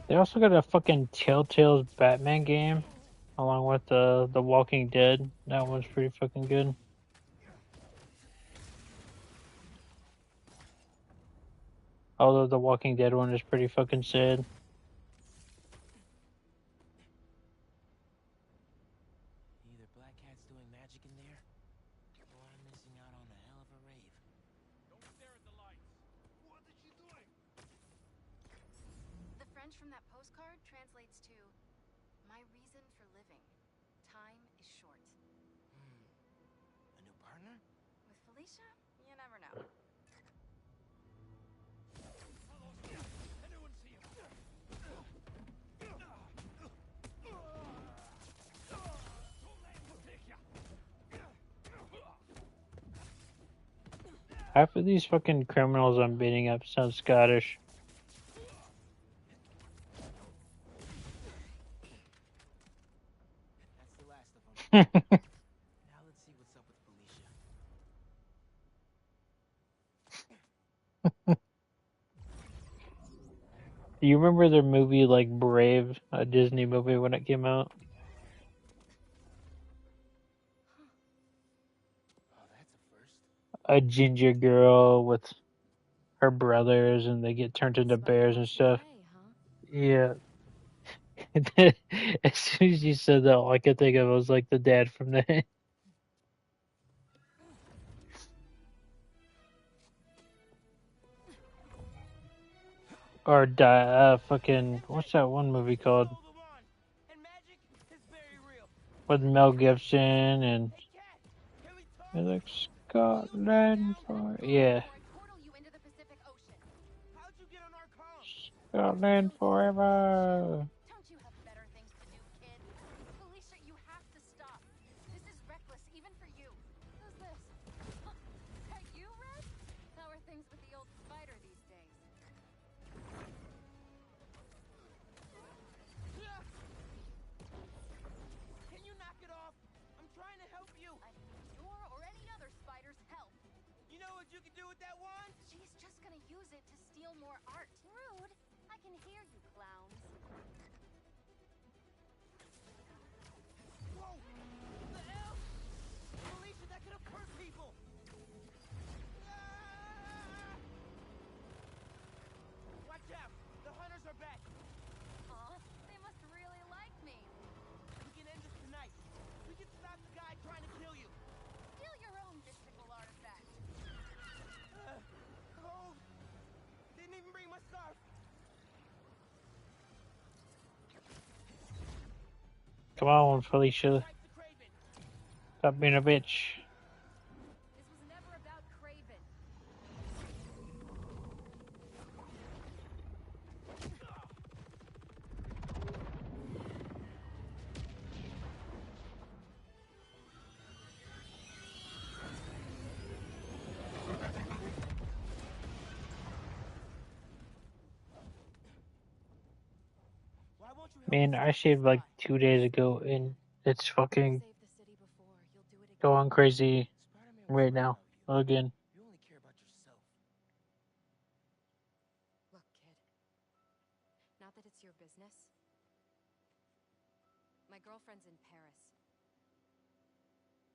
They also got a fucking Telltale's Batman game, along with the Walking Dead. That one's pretty fucking good. Although the Walking Dead one is pretty fucking sad. Either Black Cat's doing magic in there, or I'm missing out on a hell of a rave. Don't stare at the lights. What is she doing? The French from that postcard translates to, "My reason for living. Time is short." A new partner? With Felicia, you never know. Anyone see him? Half of these fucking criminals I'm beating up sound Scottish. That's the last of them. Now let's see what's up with Felicia. Do you remember the movie like Brave, a Disney movie when it came out? Oh, that's a first. A ginger girl with her brothers, and they get turned into bears and stuff. Yeah. As soon as you said that, all I could think of was like the dad from that. Or fucking what's that one movie called And magic is very real. with Mel Gibson and Hey, Cat, can we talk? it's like Scotland for yeah, Portal you into the Pacific Ocean. How'd you get on our comms? Scotland forever. Don't you have better things to do, you can do with that wand? She's just gonna use it to steal more art. Rude. I can hear you, clowns. Whoa! What the hell? Felicia, that could have hurt people! Ah! Watch out! The hunters are back! Aw, they must really like me. We can end this tonight. We can stop the guy trying to kill you. Steal your own mystical artifact. Cold. Didn't even bring my scarf. Come on, Felicia. Strike the Craven. Stop being a bitch. This was never about Craven. Why won't you help Man, us I stop saved this like guy? 2 days ago and it's fucking Saved the city before. You'll do it again. going crazy Spider-Man was right right now. about you. Again. You only care about yourself. Look, kid. Not that it's your business. My girlfriend's in Paris.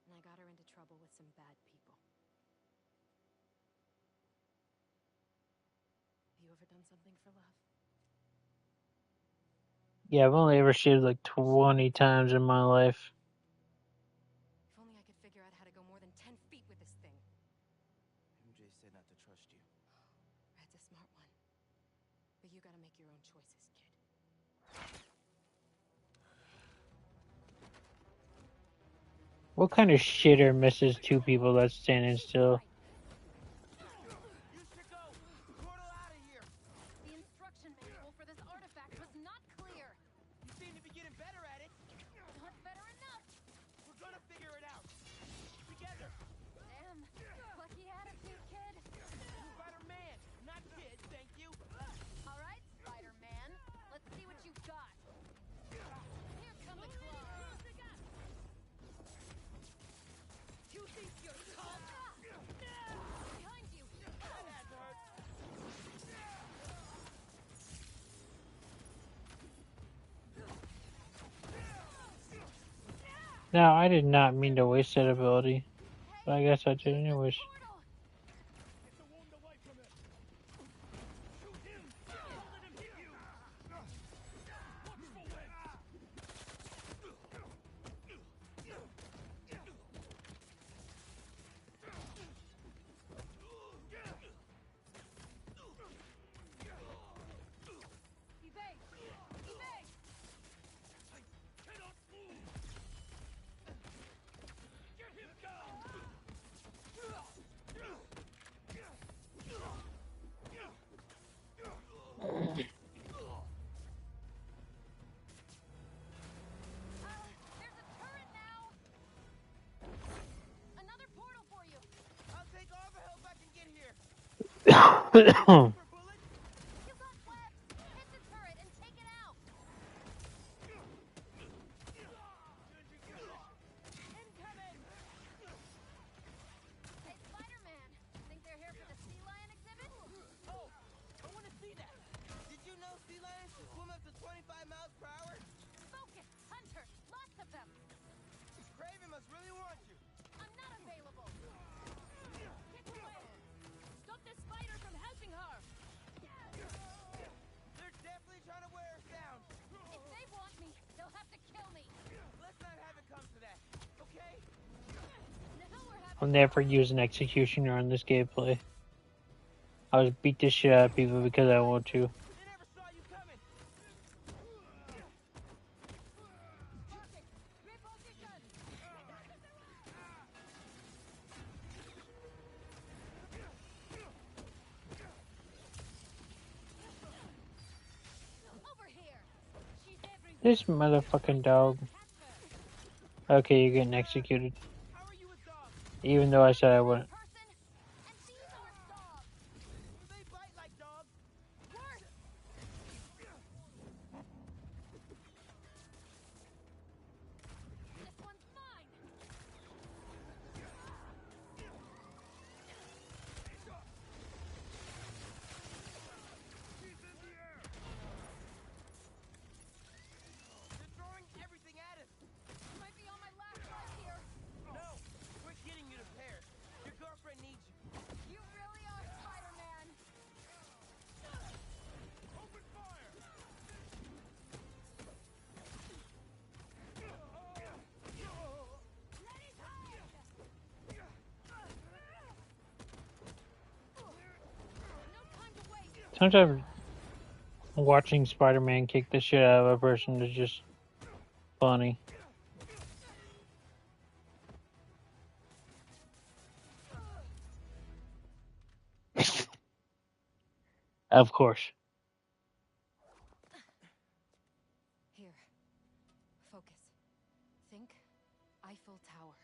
And I got her into trouble with some bad people. Have you ever done something for love? Yeah, I've only ever shaved like 20 times in my life. If only I could figure out how to go more than 10 feet with this thing. MJ said not to trust you. Red's a smart one. But you gotta make your own choices, kid. What kind of shitter misses two people that's standing still? You should go. Portal out of here. The instruction manual for this artifact was not clear. You seem to be getting better at it. Not better enough. We're gonna figure it out. Together. Damn. Lucky attitude, kid. Spider-Man, not kid, thank you. All right, Spider-Man. Let's see what you've got. Here come the claws. You think you're tough? Behind you. That had to hurt. Now, I did not mean to waste that ability. But I guess I did anyways. Portal. Get the wound away from it. Shoot him. Don't let him hit you. Watch for web. Evade. Evade. I cannot move. Get him down. There's a turret now. Another portal for you. I'll take all the help I can get here. For bullets? You got webs. Hit the turret and take it out. Incoming! Hey, Spider-Man. Think they're here for the sea lion exhibit? Oh, I want to see that. Did you know sea lions can swim up to 25 miles per hour? Focus, Hunter. Lots of them. Craven must really want you. I'm not available. Get away. Stop the spider from helping her. They're definitely trying to wear us down. If they want me, they'll have to kill me. Let's not have it come to that, okay? Now we're having I'll never use an executioner in this gameplay. I'll just beat the shit out of people because I want to. They never saw you coming. Perfect. Reposition. Over here. She's everywhere. This motherfucking dog. Okay, you're getting executed. How are you with dogs? Even though I said I wouldn't. Person, and these are dogs. Do they bite like dogs? Worse. This one's mine. Sometimes watching Spider Man kick the shit out of a person is just funny. Of course. Here. Focus. Think Eiffel Tower.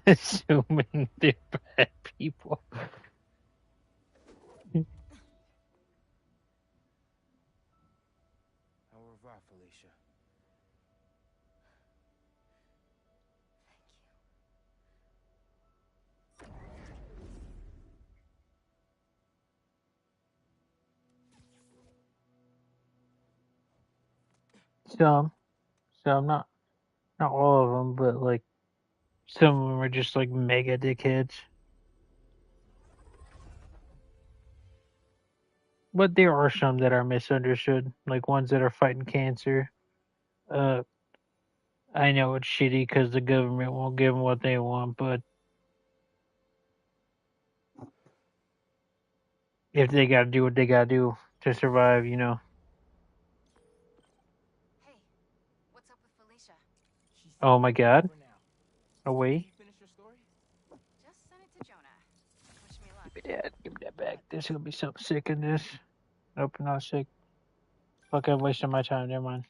Assuming they're bad people. Au revoir, Felicia. Some, not all of them, but like some of them are just like mega dickheads. But there are some that are misunderstood, like ones that are fighting cancer. Uh, I know it's shitty because the government won't give them what they want, but if they gotta do what they gotta do to survive, you know. Hey, what's up with Felicia? She said Oh my god. for now. Did Away. you finish your story? Just send it to Jonah. Wish me luck. Give me that. Give me that back. There's gonna be something sick in this. Nope, not sick. Fuck, I'm wasting my time. Never mind.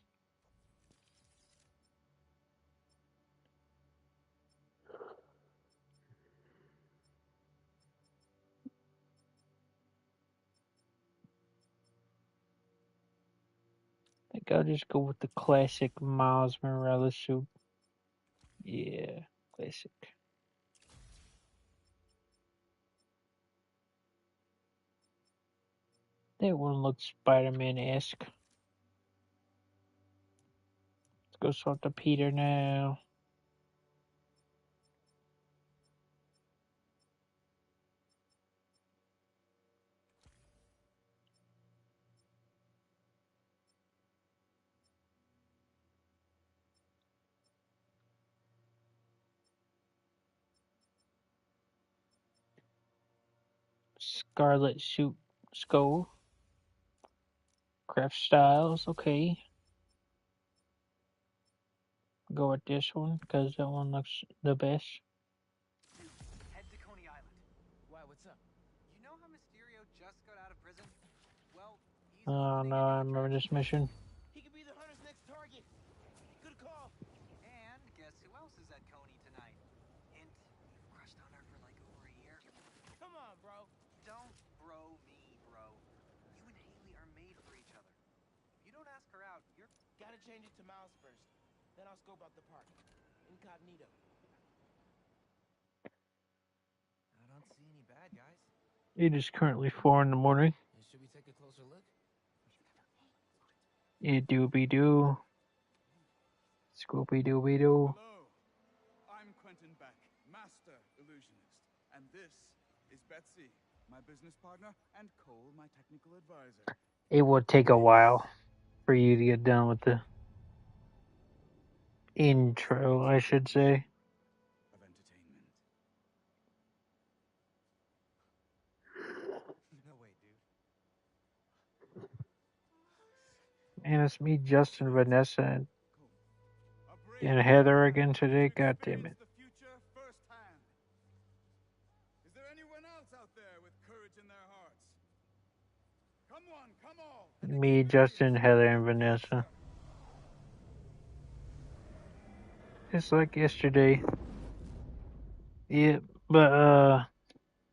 I think I'll just go with the classic Miles Morales suit. Yeah, classic. That one looks Spider-Man-esque. Let's go sort the Peter now. Scarlet suit skull. Craft styles, okay. Go with this one because that one looks the best. Head to Coney Island. Why, what's up? You know how Mysterio just got out of prison? Well, he's Oh opening no, a I new remember attraction. this mission. He could be the hunter's next target. Good call. And guess who else is at Coney tonight? Hint, you've crushed on her for like over a year. Come on, bro. Don't bro me, bro. You and Haley are made for each other. If you don't ask her out, you're... Gotta change it to Miles first. Then I'll scope out the park. Incognito. I don't see any bad guys. It is currently 4 in the morning. Should we take a closer look? It dooby doo. Scoopy dooby doo. Hello, I'm Quentin Beck, Master Illusionist, and this is Betsy, my business partner, and Cole, my technical advisor. It will take a while for you to get done with the intro, I should say. Of entertainment. No way, dude. And it's me, Justin, Vanessa, A brave and Heather again man today. to God damn experience it. the future firsthand. Is there anyone else out there with courage in their hearts? Come on, come all. And Me, experience Justin, Heather, and the Vanessa. future. It's like yesterday. Yeah, but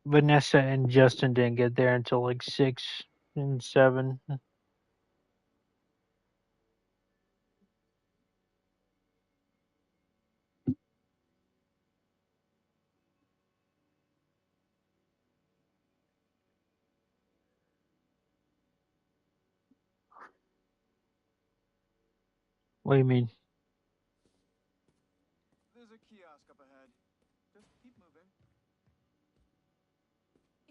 Vanessa and Justin didn't get there until like 6 and 7. What do you mean? There's a kiosk up ahead. Just keep moving.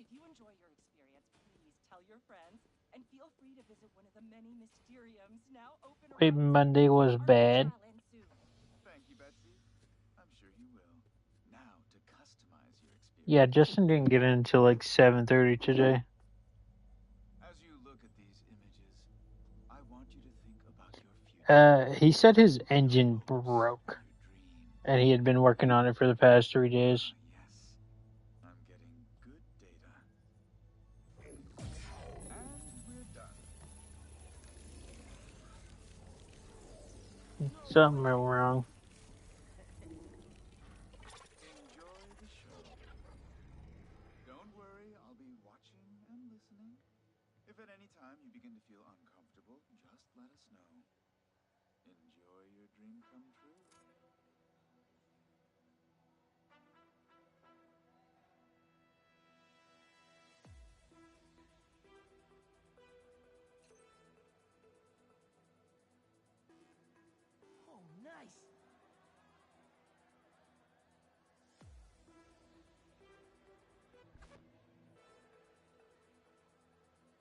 If you enjoy your experience, please tell your friends and feel free to visit one of the many mysteriums now open Wait, around Monday was bad. Thank you, Betsy. I'm sure you will. Now to customize your experience. Yeah, Justin didn't get in until like 7:30 today. As you look at these images, I want you to think about your future. He said his engine broke, and he had been working on it for the past 3 days. Yes, I'm getting good data. And we're done. Something went wrong. Enjoy the show. Don't worry, I'll be watching and listening. If at any time you begin to feel uncomfortable, just let us know. Enjoy your dream come true. Oh, nice.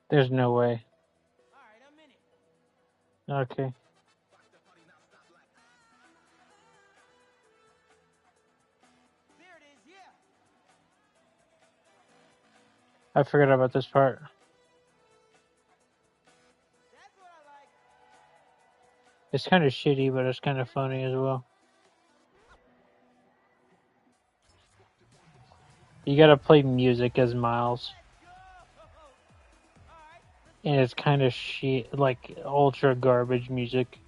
There's no way. All right, I'm in it. Okay. There it is, yeah. I forgot about this part. That's what I like. It's kind of shitty, but it's kind of funny as well. You gotta play music as Miles. And it's kind of shit, like ultra garbage music.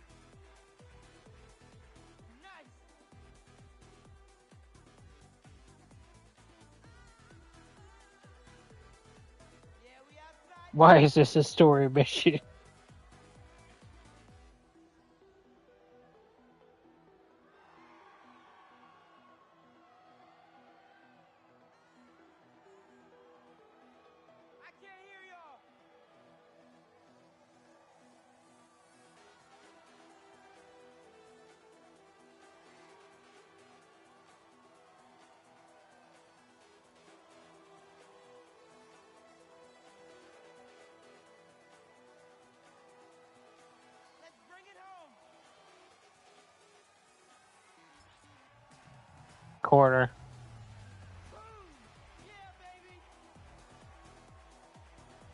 Why is this a story mission? I can't hear y'all. Let's bring it home. Corner. Boom! Yeah, baby.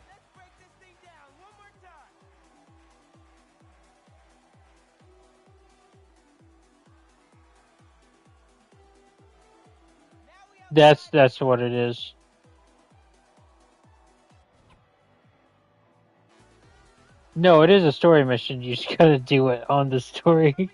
Let's break this thing down one more time. That's what it is. No, it is a story mission. You just gotta do it on the story.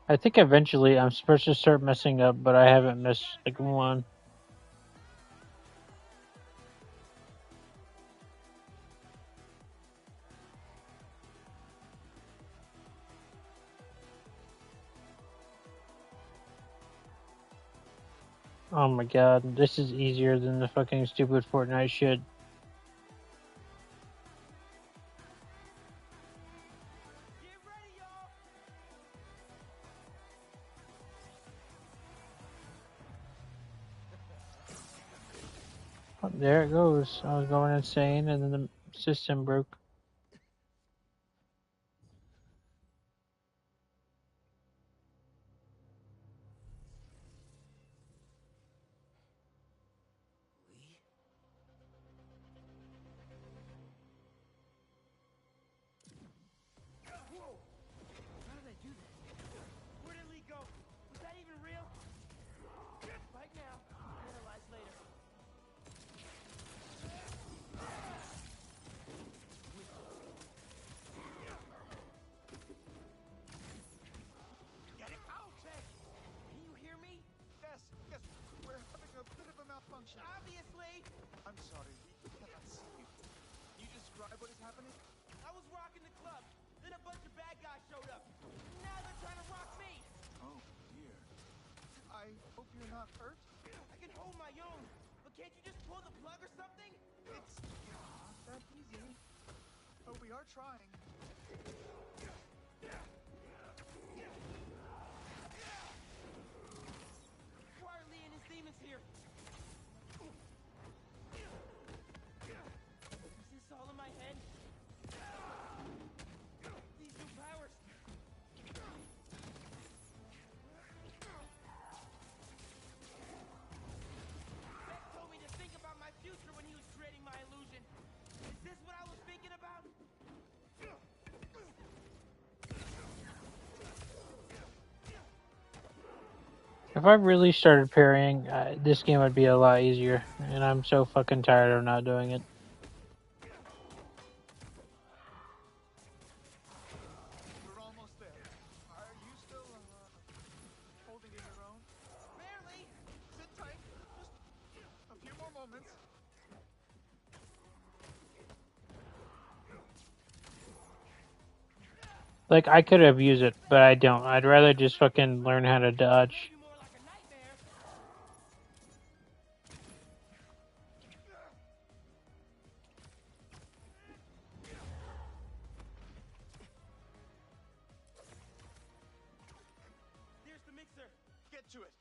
I think eventually I'm supposed to start messing up, but I haven't missed like one. Oh my god, this is easier than the fucking stupid Fortnite shit. Oh, there it goes. I was going insane and then the system broke. Whoa! How did I do that? Where did Lee go? Was that even real? Right now, analyze later. Get it out! Can you hear me? Yes, we're having a bit of a malfunction. Obviously! I'm sorry, we cannot see you. Can you describe what is happening? I was rocking the club, then a bunch of bad guys showed up. Now they're trying to rock me! Oh, dear. I hope you're not hurt. I can hold my own, but can't you just pull the plug or something? It's not that easy. Oh, we are trying. Why are Lee and his demons here? Is this all in my head? These new powers. Beck told me to think about my future when he was creating my illusion. Is this what I was thinking about? If I really started parrying, this game would be a lot easier. And I'm so fucking tired of not doing it. We're almost there. Are you still holding in your own? Barely. Sit tight. Just a few more moments. Like, I could have used it, but I don't. I'd rather just fucking learn how to dodge. More like a nightmare. There's the mixer. Get to it.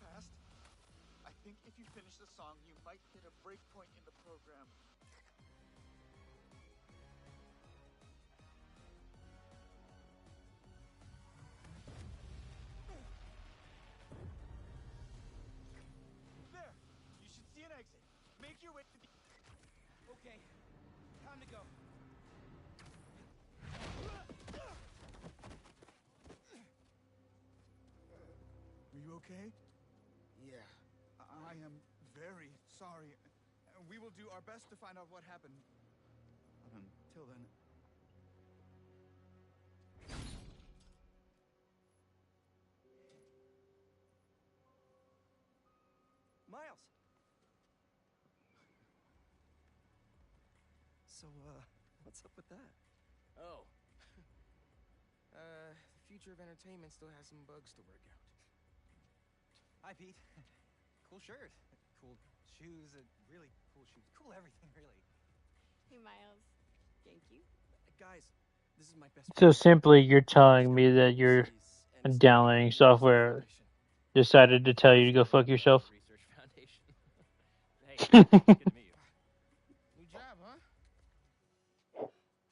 Fast. I think if you finish the song, you might hit a break point in the program. There. You should see an exit. Make your way to the... Okay, time to go. Are you okay? Yeah. I am very sorry. We will do our best to find out what happened. But until then... Miles. So, what's up with that? Oh. The future of entertainment still has some bugs to work out. Hi, Pete. Cool shirt. Cool shoes. Really cool shoes. Cool everything, really. Hey, Miles. Thank you. Guys, this is my best So friend. simply, you're telling me that you're downloading software decided to tell you to go fuck yourself? Research Foundation. Hey, good to meet you. New job, huh?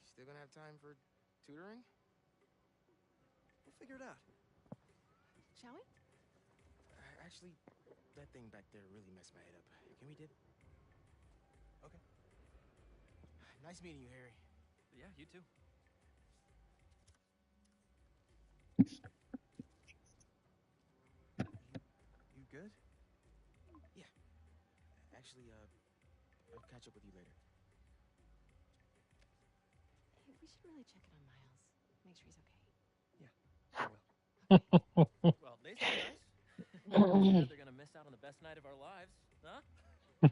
Still gonna have time for tutoring? We'll figure it out. Shall we? Actually, that thing back there really messed my head up. Can we dip? Okay. Nice meeting you, Harry. Yeah, you too. You good? Yeah. Actually, I'll catch up with you later. Hey, we should really check in on Miles. Make sure he's okay. Yeah, I will. Well, they seem nice. They're gonna miss out on the best night of our lives, huh? All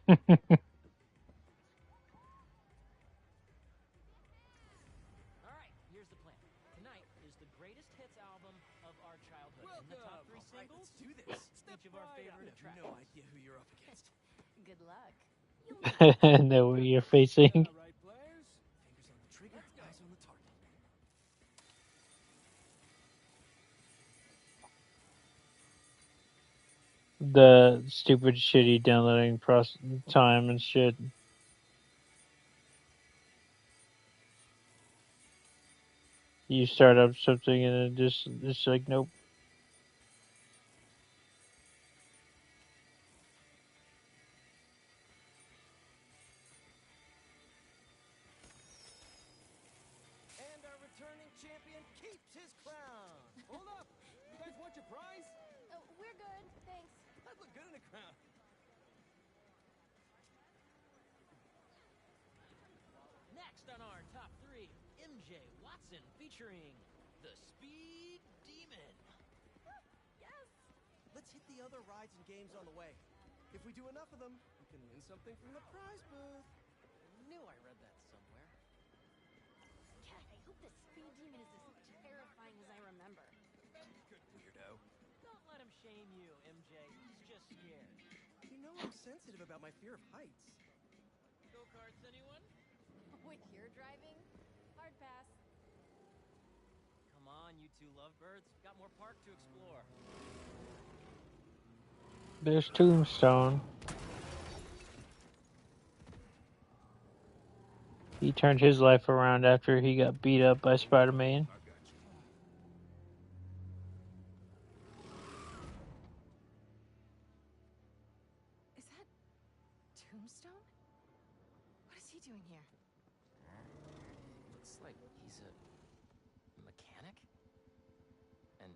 right, here's the plan. Tonight is the greatest hits album of our childhood. In the top 3 singles, Let's do this. each of our favorite tracks. No idea who you're up against. Good luck. Know what you're facing. All right, players. Fingers on the trigger, eyes on the target. The stupid, shitty downloading time and shit. You start up something and it's like, nope. And our returning champion keeps his crown. Hold up. You guys want your prize? Oh, we're good. Thanks. I'd look good in a crown. Next on our top 3, MJ Watson featuring the Speed Demon. Yes. Let's hit the other rides and games on the way. If we do enough of them, we can win something from the prize booth. I knew I read that somewhere. God, I hope the speed demon is as terrifying as I remember. Good weirdo. Don't let him shame you, MJ. He's just scared. You know I'm sensitive about my fear of heights. Go-karts, anyone? With your driving? Hard pass. Come on, you two lovebirds. Got more park to explore. There's Tombstone. He turned his life around after he got beat up by Spida Man. I got you. Is that Tombstone? What is he doing here? Looks like he's a mechanic? And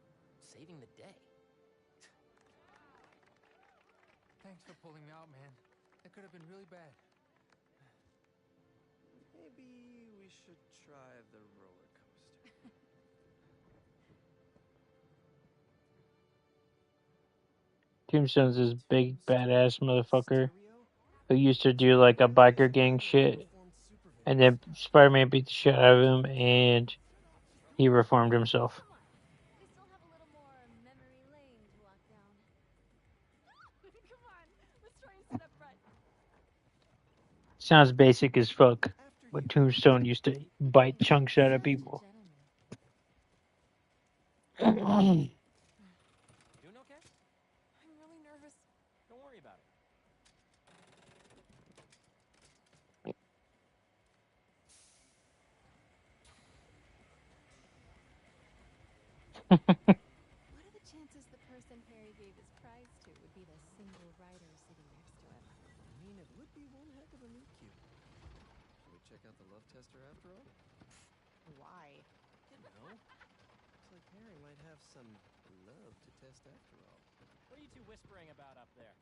saving the day. Thanks for pulling me out, man. That could have been really bad. Maybe we should try the roller coaster. Tombstone's this big badass motherfucker who used to do like a biker gang shit, and then Spider-Man beat the shit out of him, and he reformed himself. We still have a little more memory lane to walk down. Come on, let's try and sit up front. Sounds basic as fuck, but Tombstone used to bite chunks out of people. Doing okay? I'm really nervous. Don't worry about it. What are the chances the person Harry gave his prize to would be the single writer sitting next to him? I mean, it would be one heck of a meet cute. Should we check out the love tester after all? Why? You know, looks like Harry might have some love to test after all. What are you two whispering about up there?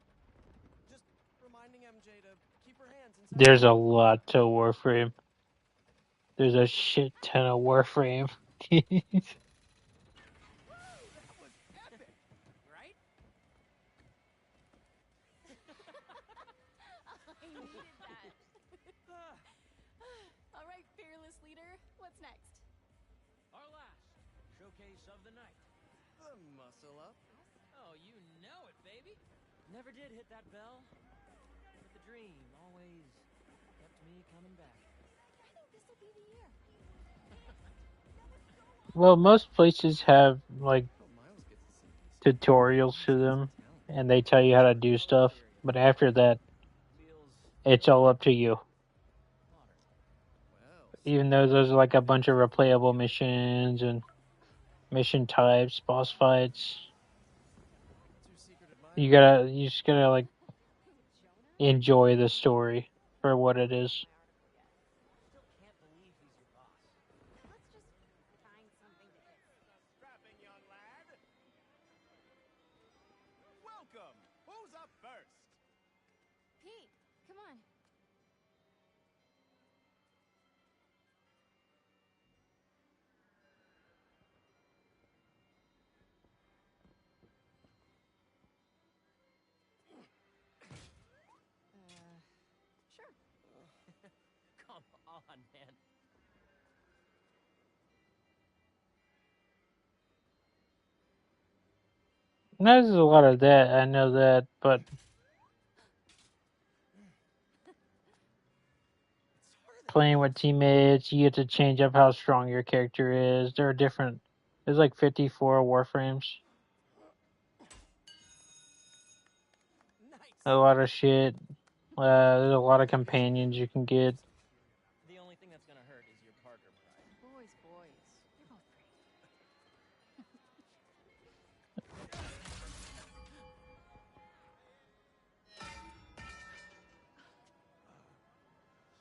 Just reminding MJ to keep her hands inside. There's a lot to Warframe. There's a shit ton of Warframe. Right? I needed that. All right, fearless leader, what's next? Our last showcase of the night. The muscle up. Oh, you know it, baby. Never did hit that bell. But the dream always kept me coming back. I think this will be the year. Well, most places have like Oh, Miles gets to see these. tutorials to them, and they tell you how to do stuff. But after that, Feels it's all up to you. modern. Well, Even though there's like a bunch of replayable missions and mission types, boss fights, two secret admirers. you just gotta like enjoy the story for what it is. Still can't believe he's your boss. Let's just find something to hit. Strapping young lad. Welcome. Who's up first? Pete, come on. Sure. Come on, man. There's a lot of that, I know that, but playing with teammates, you get to change up how strong your character is. There are different. There's like 54 Warframes. Nice. A lot of shit. There's a lot of companions you can get. The only thing that's gonna hurt is your Parker pride. Boys. You're both great.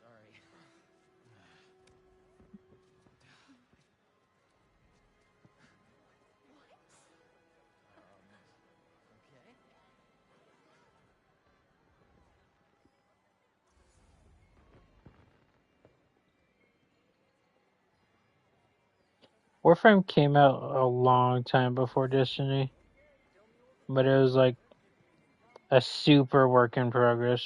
Sorry. Okay. Warframe came out a long time before Destiny, but it was like a super work in progress.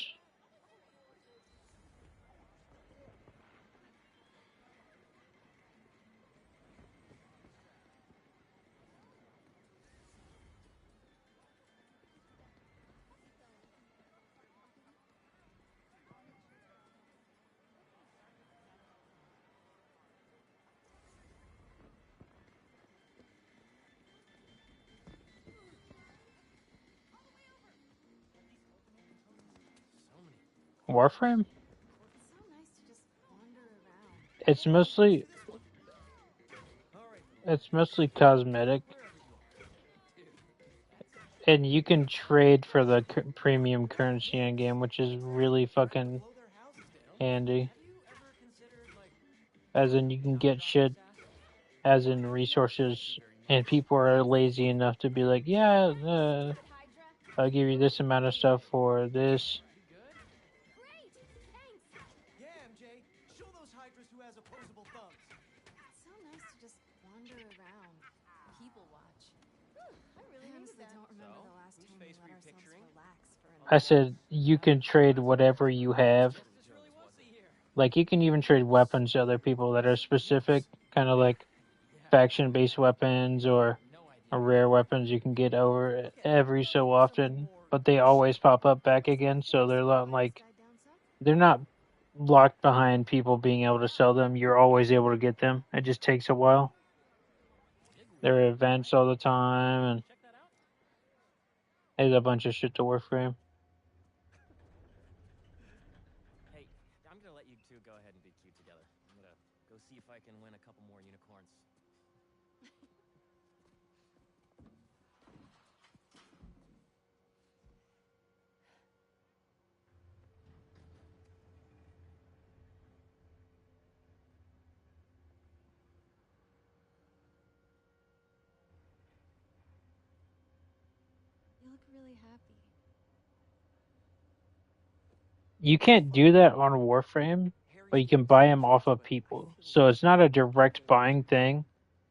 Warframe? It's so nice to just wander around. It's mostly cosmetic, and you can trade for the premium currency in game, which is really fucking handy. As in, you can get shit, as in resources, and people are lazy enough to be like, yeah, I'll give you this amount of stuff for this. Great! Thanks! Yeah, MJ. Show those Hydras who has opposable thumbs. It's so nice to just wander around. People watch. I honestly don't remember the last time we let ourselves relax for an I hour. said, you can trade whatever you have. Like, you can even trade weapons to other people that are specific, kind of like faction-based weapons or rare weapons you can get over every so often, but they always pop up back again, so they're not like, they're not locked behind people being able to sell them. You're always able to get them. It just takes a while. There are events all the time, and there's a bunch of shit to Warframe. Hey, I'm gonna let you two go ahead and be cute together. I'm gonna go see if I can win a couple more unicorns. You look really happy. You can't do that on Warframe, but you can buy them off of people. So it's not a direct buying thing.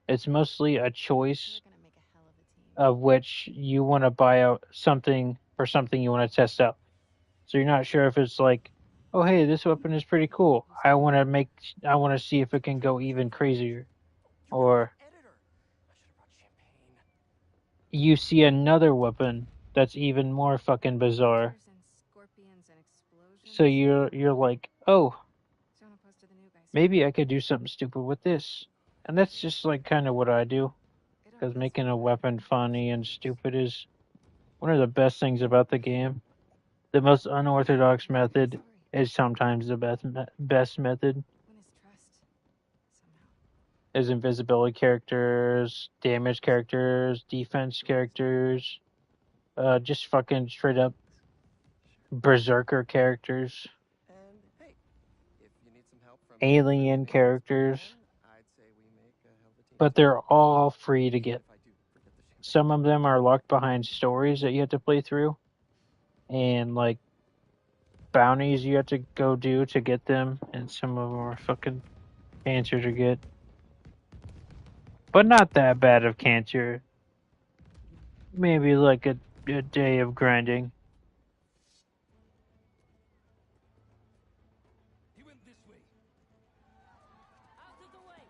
It's mostly a choice We're gonna make a hell of a team. of which you want to buy out something for something you want to test out. So you're not sure if it's like, oh hey, this weapon is pretty cool. I want to see if it can go even crazier. Or you see another weapon that's even more fucking bizarre. Scorpions and explosions. So you're like, oh, Don't oppose to the new guys. maybe I could do something stupid with this. And that's just like kind of what I do. Because making a weapon funny and stupid is one of the best things about the game. The most unorthodox method is sometimes the best method. Win his trust. Somehow. There's invisibility characters, damage characters, defense characters, just fucking straight up berserker characters, And hey, if you need some help from alien characters, I'd say we make a hell of a team. but they're all free to get. If I do forget the champagne. Some of them are locked behind stories that you have to play through, and like bounties you have to go do to get them, and some of them are fucking cancer to get. But not that bad of cancer. Maybe like a day of grinding. He went this way. Out of the way!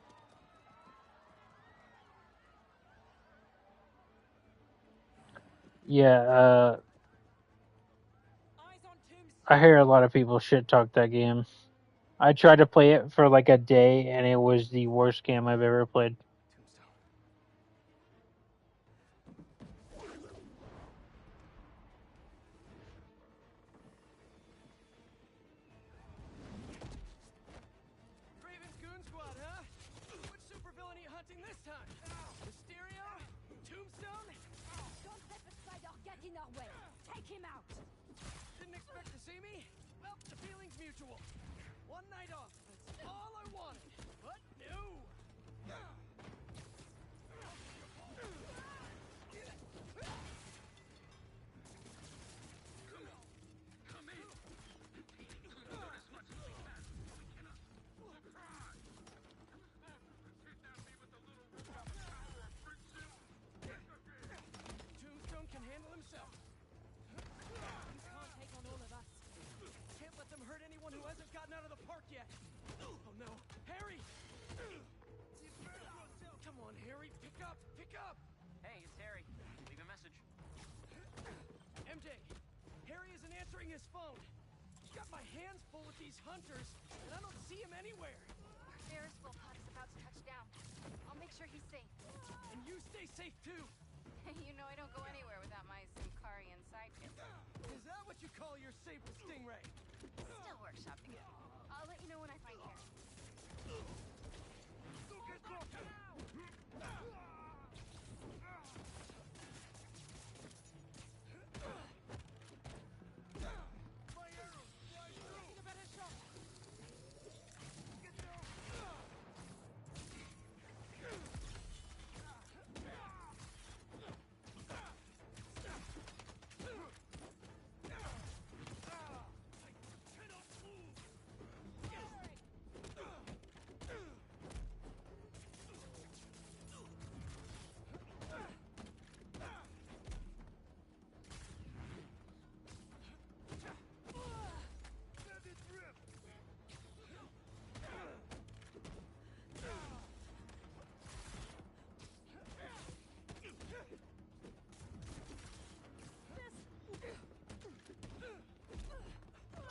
Yeah, Eyes on Tombstone. I hear a lot of people shit talk that game. I tried to play it for like a day, and it was the worst game I've ever played. Tombstone. Raven's Goon Squad, huh? Which supervillain are you hunting this time? Mysterio? Tombstone? Don't let the spider get in our way. Take him out. Didn't expect to see me? Well, the feeling's mutual. One night off, that's all I wanted. But no! Tombstone can handle himself. He can't take on all of us. Can't let them hurt anyone who hasn't gotten out of the park yet. Oh no, Harry! Come on, Harry, pick up, pick up! Hey, it's Harry. Leave a message. MJ, Harry isn't answering his phone. Got my hands full with these hunters, and I don't see him anywhere. Ferris wheel pod is about to touch down. I'll make sure he's safe. And you stay safe too. You know I don't go anywhere without my Zimkarian sidekick. Is that what you call your Sable Stingray? workshopping it. I'll let you know when I find Harry.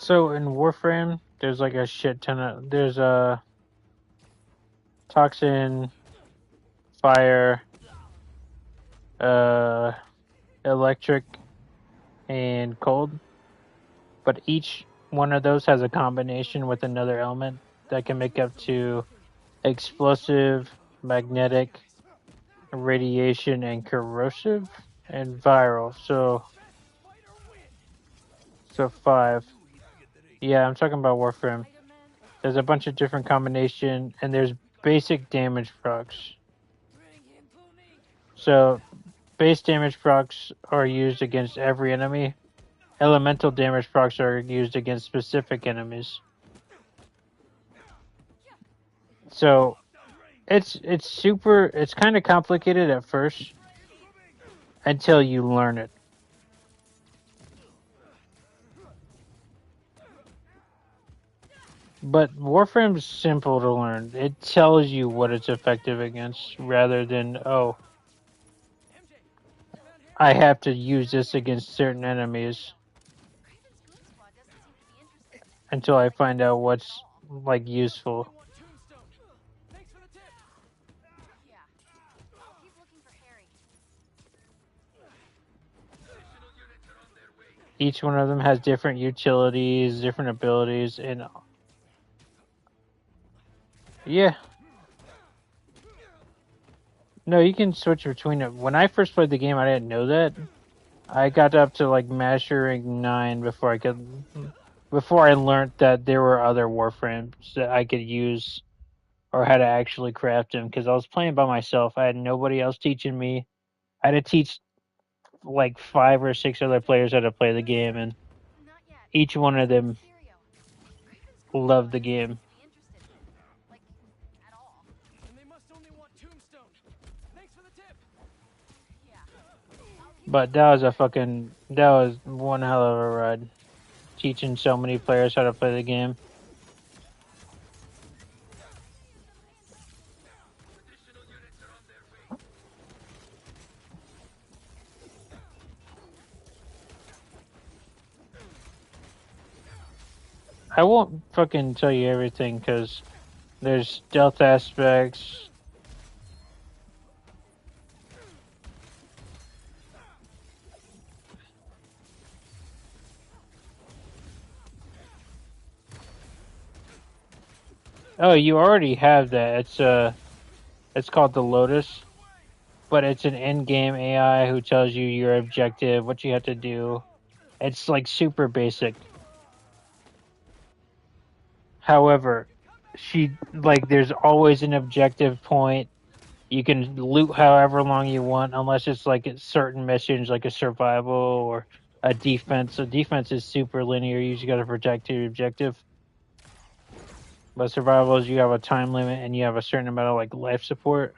So in Warframe, there's like a shit ton of there's a toxin, fire, uh, electric, and cold. But each one of those has a combination with another element that can make up to explosive, magnetic, radiation, and corrosive, and viral. So 5. Yeah, I'm talking about Warframe. There's a bunch of different combination, and there's basic damage procs. So base damage procs are used against every enemy. Elemental damage procs are used against specific enemies. So it's kind of complicated at first until you learn it. But Warframe's simple to learn. It tells you what it's effective against rather than, oh, I have to use this against certain enemies until I find out what's like useful. Each one of them has different utilities, different abilities, and yeah. No, you can switch between it. When I first played the game, I didn't know that. I got up to like Master Rank 9 before I learned that there were other Warframes that I could use or how to actually craft them because I was playing by myself. I had nobody else teaching me. I had to teach like 5 or 6 other players how to play the game, and each one of them loved the game. But that was one hell of a ride. Teaching so many players how to play the game. I won't fucking tell you everything because there's stealth aspects. Oh, you already have that. It's called the Lotus, but it's an in-game AI who tells you your objective, what you have to do. It's like super basic. However, there's always an objective point. You can loot however long you want, unless it's like certain missions, like a survival or a defense. So defense is super linear. You just got to protect your objective. But survival is you have a time limit and you have a certain amount of like life support.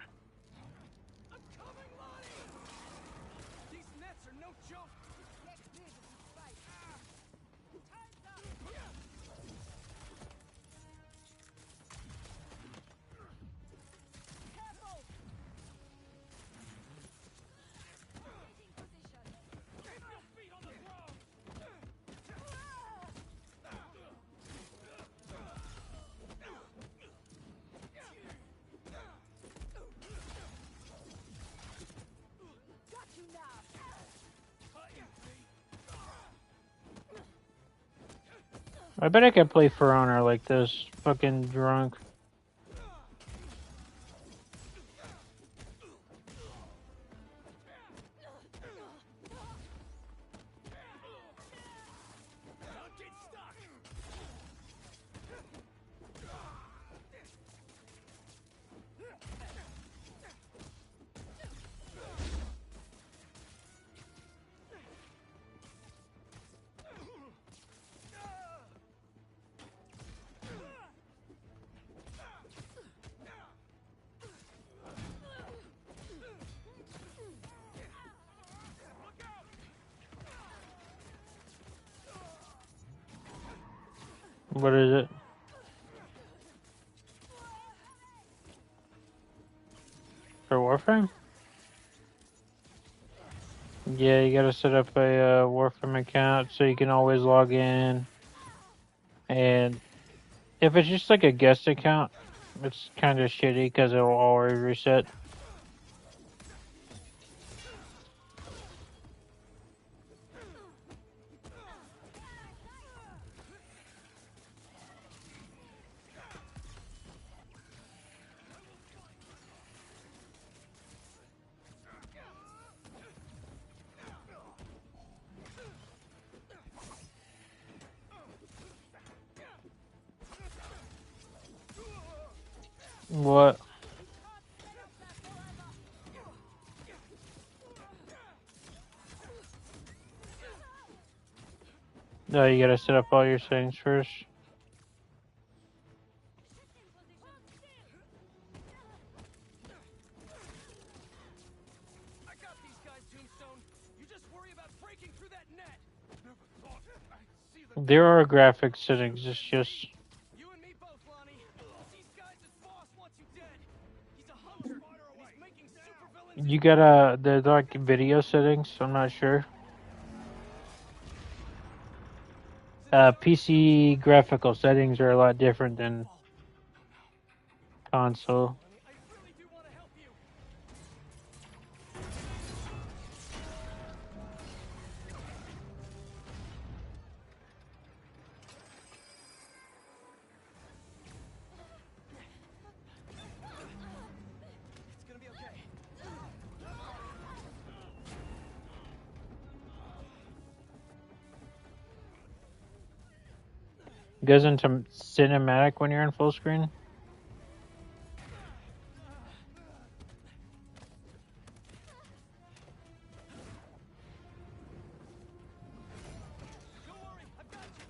I bet I could play For Honor like this. Fucking drunk. What is it? For Warframe? Yeah, you gotta set up a Warframe account so you can always log in. And if it's just like a guest account, it's kind of shitty because it will always reset. What? No, you gotta set up all your settings first. I got these guys, Tombstone. You just worry about breaking through that net. Never thought I'd see the There are graphic settings, it's just... You and me both, Lonnie. These guys' boss wants you dead. He's a hunter, and he's making supervillains. You gotta... They're like video settings, I'm not sure. PC graphical settings are a lot different than console. I really do want to help you. It's gonna be okay. It goes into cinematic when you're in full screen. Don't worry, I've got you.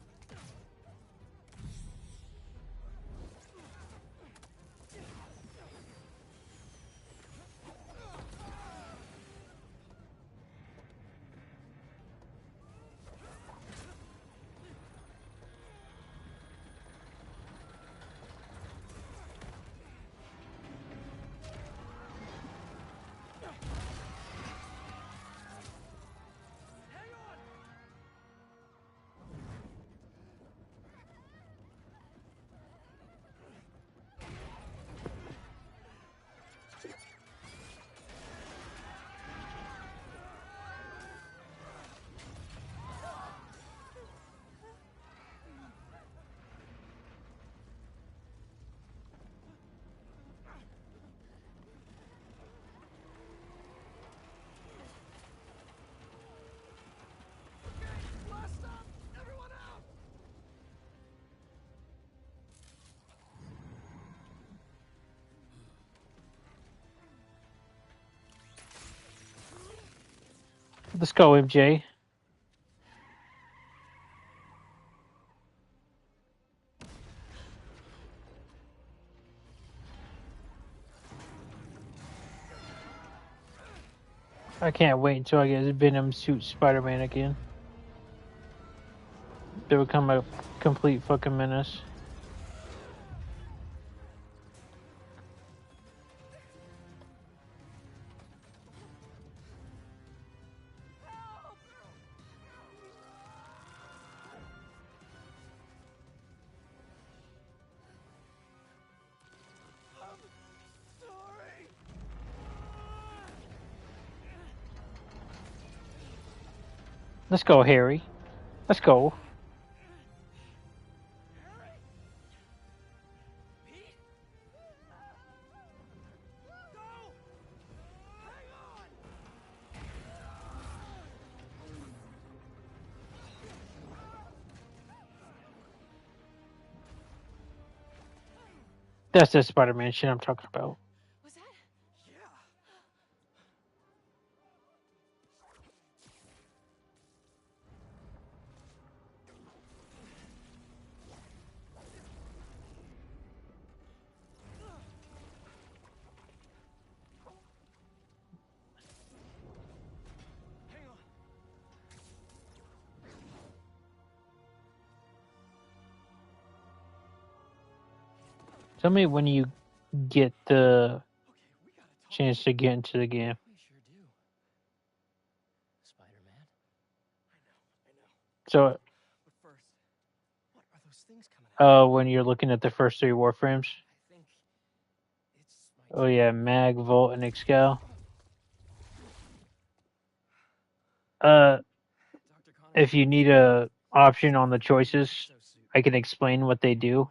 Hang on. Blast up! Everyone out! Let's go, MJ. I can't wait until I get Venom suit Spider Man again. They become a complete fucking menace. Sorry. Let's go, Harry. Let's go. That's the Spider-Man shit I'm talking about. Was that? Yeah. Hang on. Tell me when you get the Okay, we gotta talk. chance to get into the game. We sure do. Spider-Man. I know. So, But first, what are those things coming out? when you're looking at the first 3 Warframes, I think it's my oh yeah, Mag, Volt, and Excal. Dr. Connors If you need a option on the choices, I can explain what they do.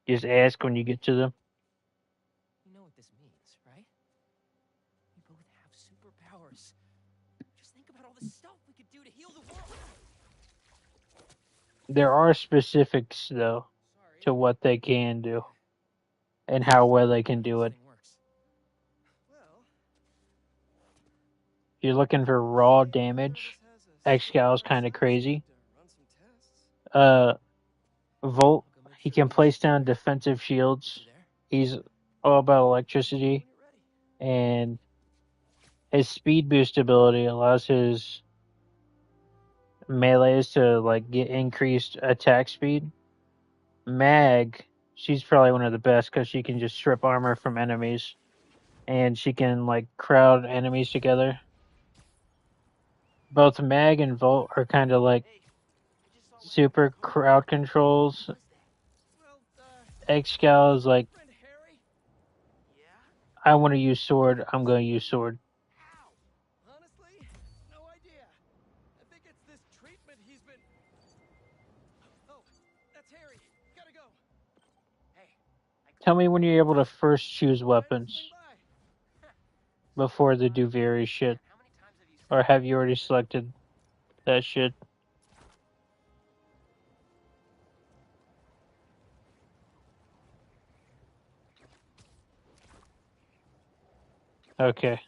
Just ask when you get to them. You know what this means, right? We both have superpowers. Just think about all the stuff we could do to heal the world. There are specifics though to what they can do and how well they can do it. Well, If you're looking for raw damage, Excal's kind of crazy. run some tests. Volt, he can place down defensive shields. He's all about electricity, and his speed boost ability allows his melees to like get increased attack speed. Mag, she's probably one of the best because she can just strip armor from enemies, and she can like crowd enemies together. Both Mag and Volt are kind of like super crowd controls. Excal is like, Friend Harry? Yeah? I want to use sword, I'm going to use sword. Honestly, no idea. I think it's this treatment he's been... Oh, that's Harry. Gotta go. Hey, Tell me when you're able to first choose weapons before the Duviri shit. Or have you already selected that shit? Okay.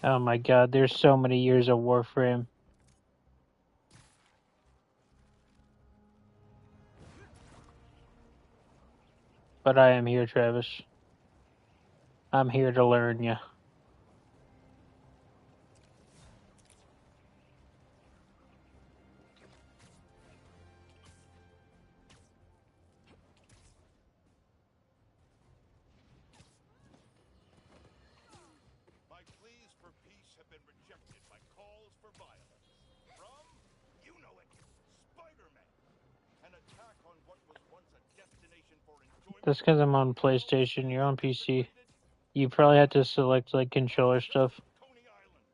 Oh my god, there's so many years of Warframe. But I am here, Travis. I'm here to learn ya. My pleas for peace have been rejected by calls for violence. From, you know it, Spider-Man. An attack on what was once a destination for enjoyment. That's because I'm on PlayStation, you're on PC. You probably have to select like controller stuff. Coney Island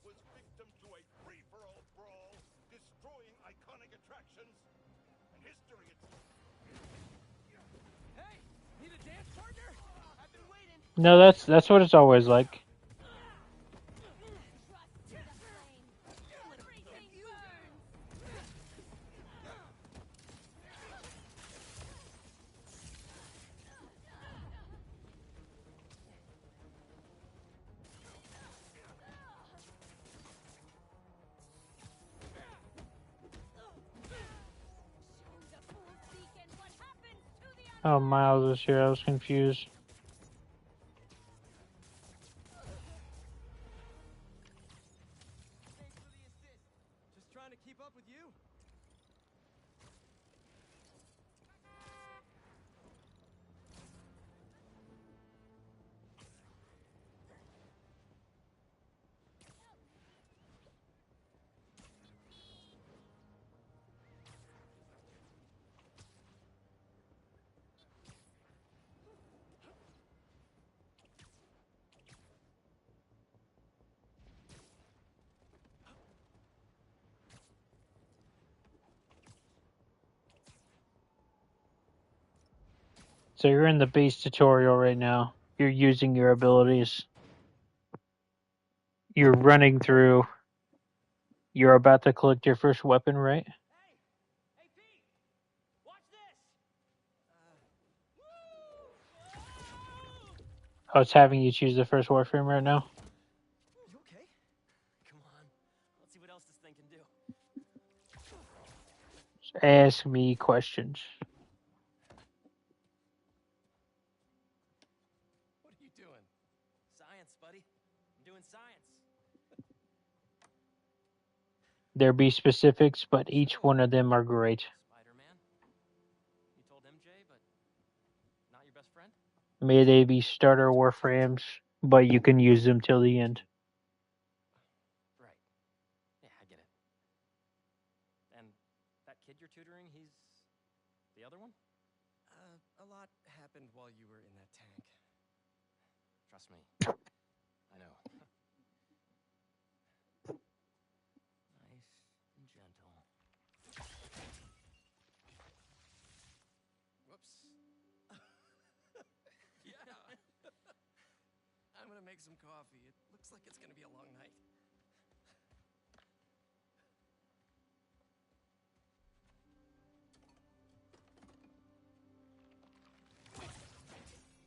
was victim to a free-for-all brawl, destroying iconic attractions and history itself. Hey, need a dance partner? I've been waiting. No, that's what it's always like. Oh, Miles was here. I was confused. Thanks for the assist. Just trying to keep up with you. So you're in the base tutorial right now. You're using your abilities. You're running through. You're about to collect your first weapon, right? I was having you choose the first Warframe right now. You okay? Come on. Let's see what else this thing can do. Just ask me questions. What are you doing? Science, buddy. I'm doing science. There be specifics, but each So, one of them are great. Spida Man. You told MJ, but not your best friend? May they be starter Warframes, but you can use them till the end. Right. Yeah, I get it. And that kid you're tutoring, he's the other one? A lot happened while you were in that tank. Trust me. I know. Nice and gentle. Whoops. Yeah. I'm gonna make some coffee. It looks like it's gonna be a long night.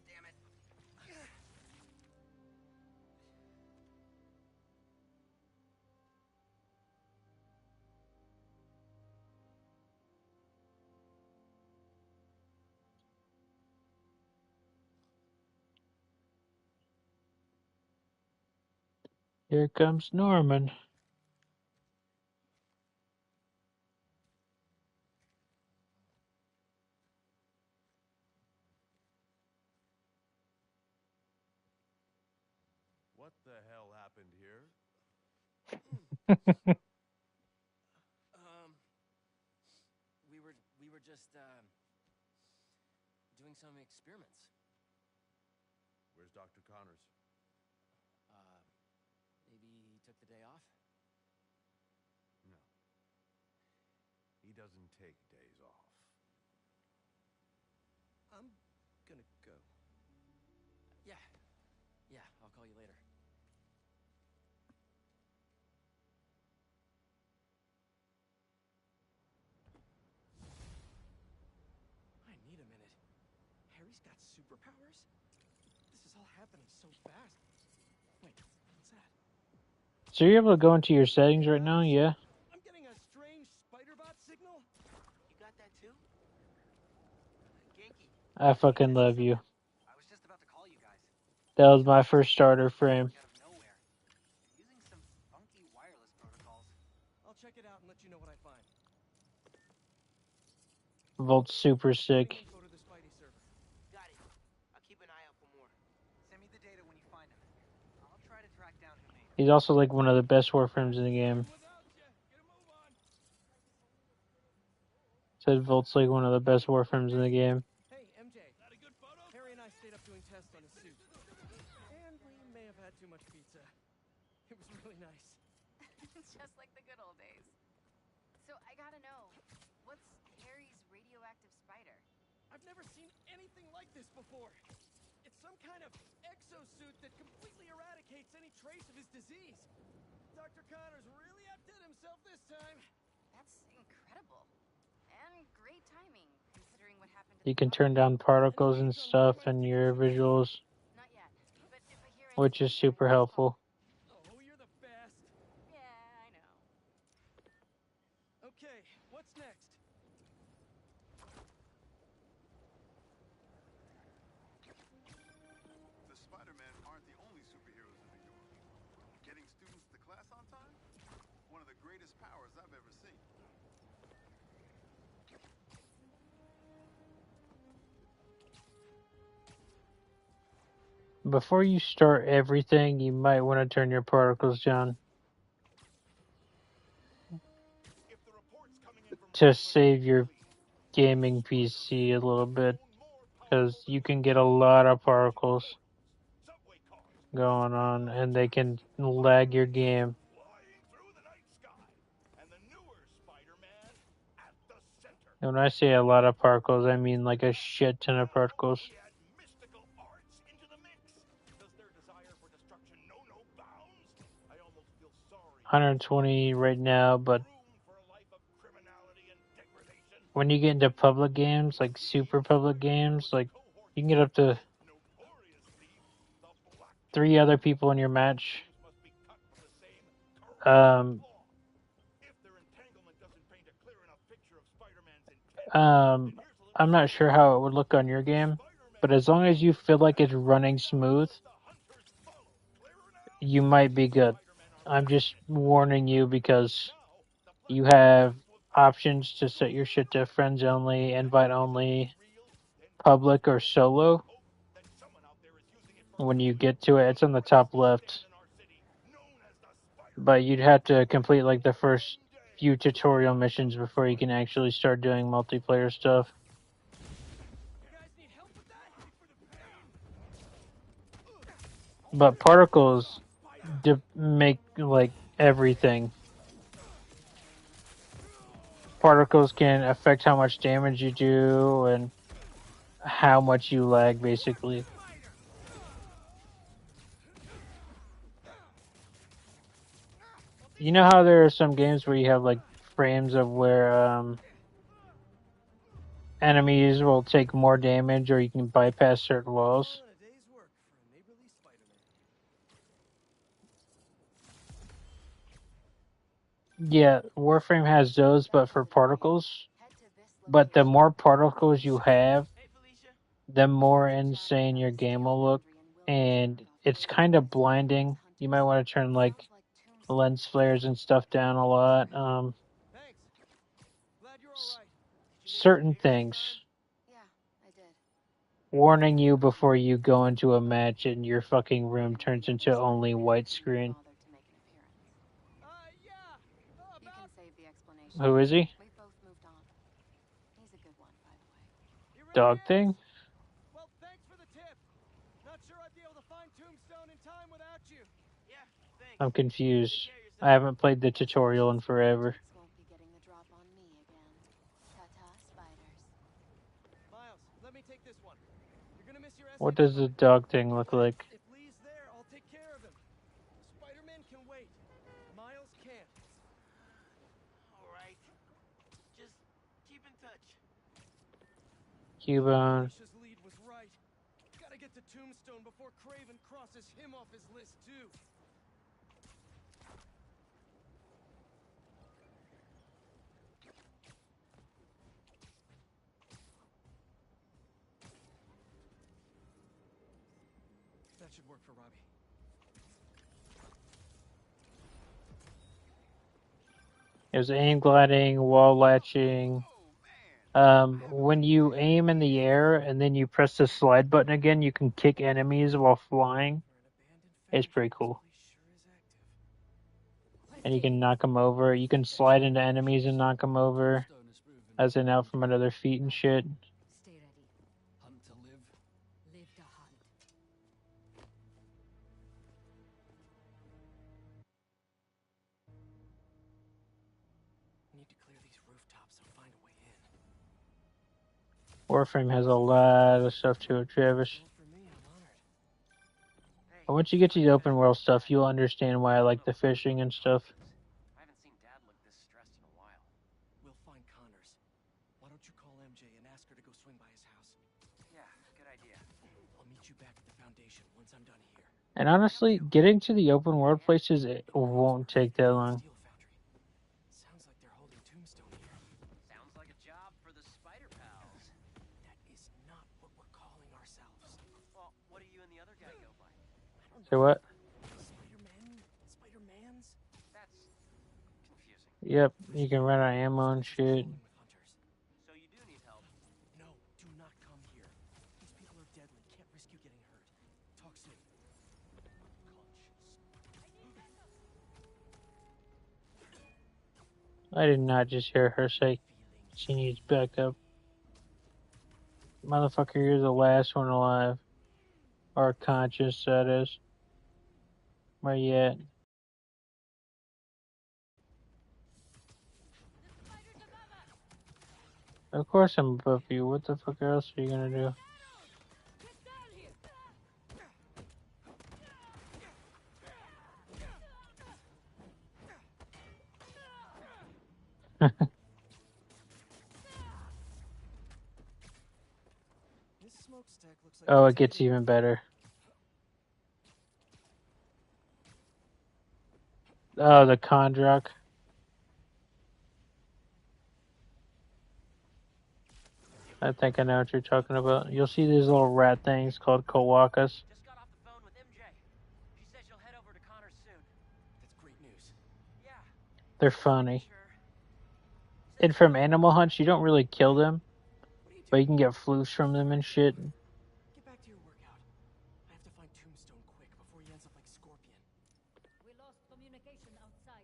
Damn it. Here comes Norman. What the hell happened here? We were just doing some experiments. Where's Dr. Connors? Maybe he took the day off? No. He doesn't take days off. I'm gonna go. Yeah. Yeah, I'll call you later. I need a minute. Harry's got superpowers? This is all happening so fast. Wait, what's that? So you're able to go into your settings right now, yeah? I'm getting a strange spider-bot signal. You got that too? Genki. I fucking love you. I was just about to call you guys. That was my first starter frame. Out of nowhere. Using some funky wireless protocols. I'll check it out and let you know what I find. Volt's super sick. Info to the Spidey server. Got it. I'll keep an eye out for more. Send me the data when you find him. I'll try to track down who made it. He's also like one of the best Warframes in the game. Said Volt's like one of the best Warframes in the game. Hey, MJ. That a good photo? Harry and I stayed up doing tests on his suit. And we may have had too much pizza. It was really nice. Just like the good old days. So I gotta know, what's Harry's radioactive spider? I've never seen anything like this before. It's some kind of exosuit that completely eradicates any trace of his disease. Dr. Connors really outdid himself this time. That's incredible. And great timing, considering what happened to You the can turn down particles and stuff in your visuals, Not yet, but if I hear which is super helpful. Oh, you're the best. Yeah, I know. Okay, what's next? The Spider-Man aren't the only superheroes in New York. Getting students to class on time? One of the greatest powers I've ever seen. Before you start everything, you might want to turn your particles down to save your gaming PC a little bit, because you can get a lot of particles going on and they can lag your game. And when I say a lot of particles, I mean like a shit ton of particles. 120 right now, but when you get into public games, like super public games, like you can get up to 3 other people in your match. I'm not sure how it would look on your game, but as long as you feel like it's running smooth, you might be good. I'm just warning you because you have options to set your shit to friends only, invite only, public, or solo. When you get to it, it's on the top left. But you'd have to complete like the first few tutorial missions before you can actually start doing multiplayer stuff. But particles make like everything. Particles can affect how much damage you do and how much you lag, basically. You know how there are some games where you have like frames of where enemies will take more damage or you can bypass certain walls? Yeah, Warframe has those, but for particles. But the more particles you have, the more insane your game will look. And it's kind of blinding. You might want to turn like lens flares and stuff down a lot. Certain things. Warning you before you go into a match and your fucking room turns into only white screen. Who is he? Dog thing? Well, thanks for the tip. Not sure I'd be able to find Tombstone in time without you. Yeah, thanks. I'm confused. I haven't played the tutorial in forever. Miles, let me take this one. You're gonna miss your What does the dog thing look like? If Lee's there, I'll take care of him. Spider-Man can wait. Miles can't. Alright. Just keep in touch. Cubone. Alicia's lead was right. Gotta get to Tombstone before Craven crosses him off his list, too. That should work for Robbie. There's aim gliding, wall latching. When you aim in the air and then you press the slide button again, you can kick enemies while flying. It's pretty cool. And you can knock them over. You can slide into enemies and knock them over. As in out from under their feet and shit. Stay ready. Hunt to live. Live to hunt. Need to clear these rooftops and find a way in. Warframe has a lot of stuff to it, Travis. But once you get to the open world stuff, you'll understand why I like the fishing and stuff. I haven't seen Dad look this stressed in a while. We'll find Connors. Why don't you call MJ and ask her to go swing by his house? Yeah, good idea. I'll meet you back at the Foundation once I'm done here. And honestly, getting to the open world places, it won't take that long. Sounds like they're holding Tombstone here. Sounds like a job for the Spider Pals. That is not what we're calling ourselves. Well, what do you and the other guy go by? Say what? Spider-Man? Spider-Mans? That's confusing. Yep, you can run out of ammo and shit. So you do need help. No, do not come here. These people are deadly. Can't risk you getting hurt. Talk soon. I did not just hear her say she needs backup. Motherfucker, you're the last one alive. Or conscious, that is. Where you at? Of course I'm above you. What the fuck else are you gonna do? Oh, it gets even better. Oh, the Kondrak. I think I know what you're talking about. You'll see these little rat things called Kawakas. Just got off the phone with MJ. She says you'll head over to Connors soon. That's great news. Yeah. They're Just making funny. sure. And from Animal Hunts, you don't really kill them, What are you but doing? you can get floofs from them and shit. Get back to your workout. I have to find Tombstone quick before he ends up like Scorpion. We lost communication outside.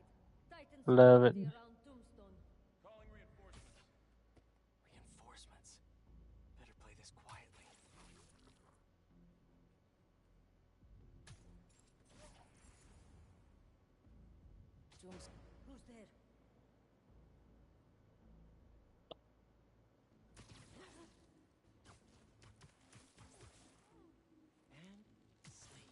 Titans Love it. activity around Tombstone. Calling reinforcements. Reinforcements. Better play this quietly. Who's there? And sleep.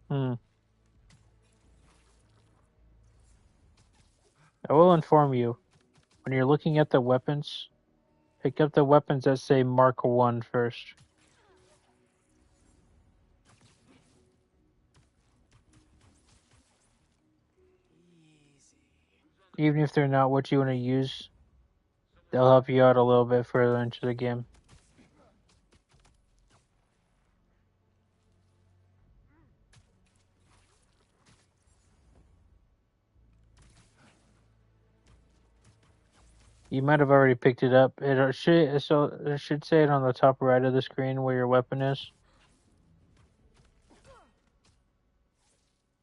Hmm. I will inform you, when you're looking at the weapons, pick up the weapons that say Mark 1 first. Easy. Even if they're not what you want to use, they'll help you out a little bit further into the game. You might have already picked it up. It should say it on the top right of the screen where your weapon is.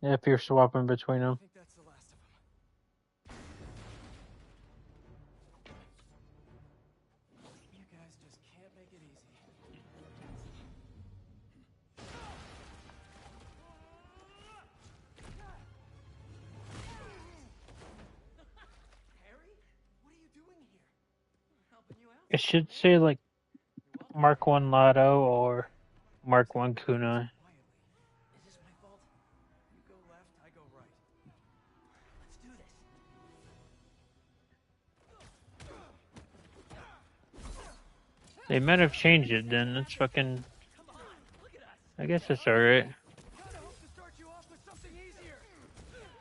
If you're swapping between I them. think that's the last of them. You guys just can't make it easy. Harry? What are you doing here? Helping you out. It should say like Mark 1 Lotto or Mark 1 Kunai. Quietly. Is this my fault? You go left, I go right. Let's do this. They might have changed it then. That's fucking. Come on. Look at us. I guess it's alright. Kinda hope to start you off with something easier.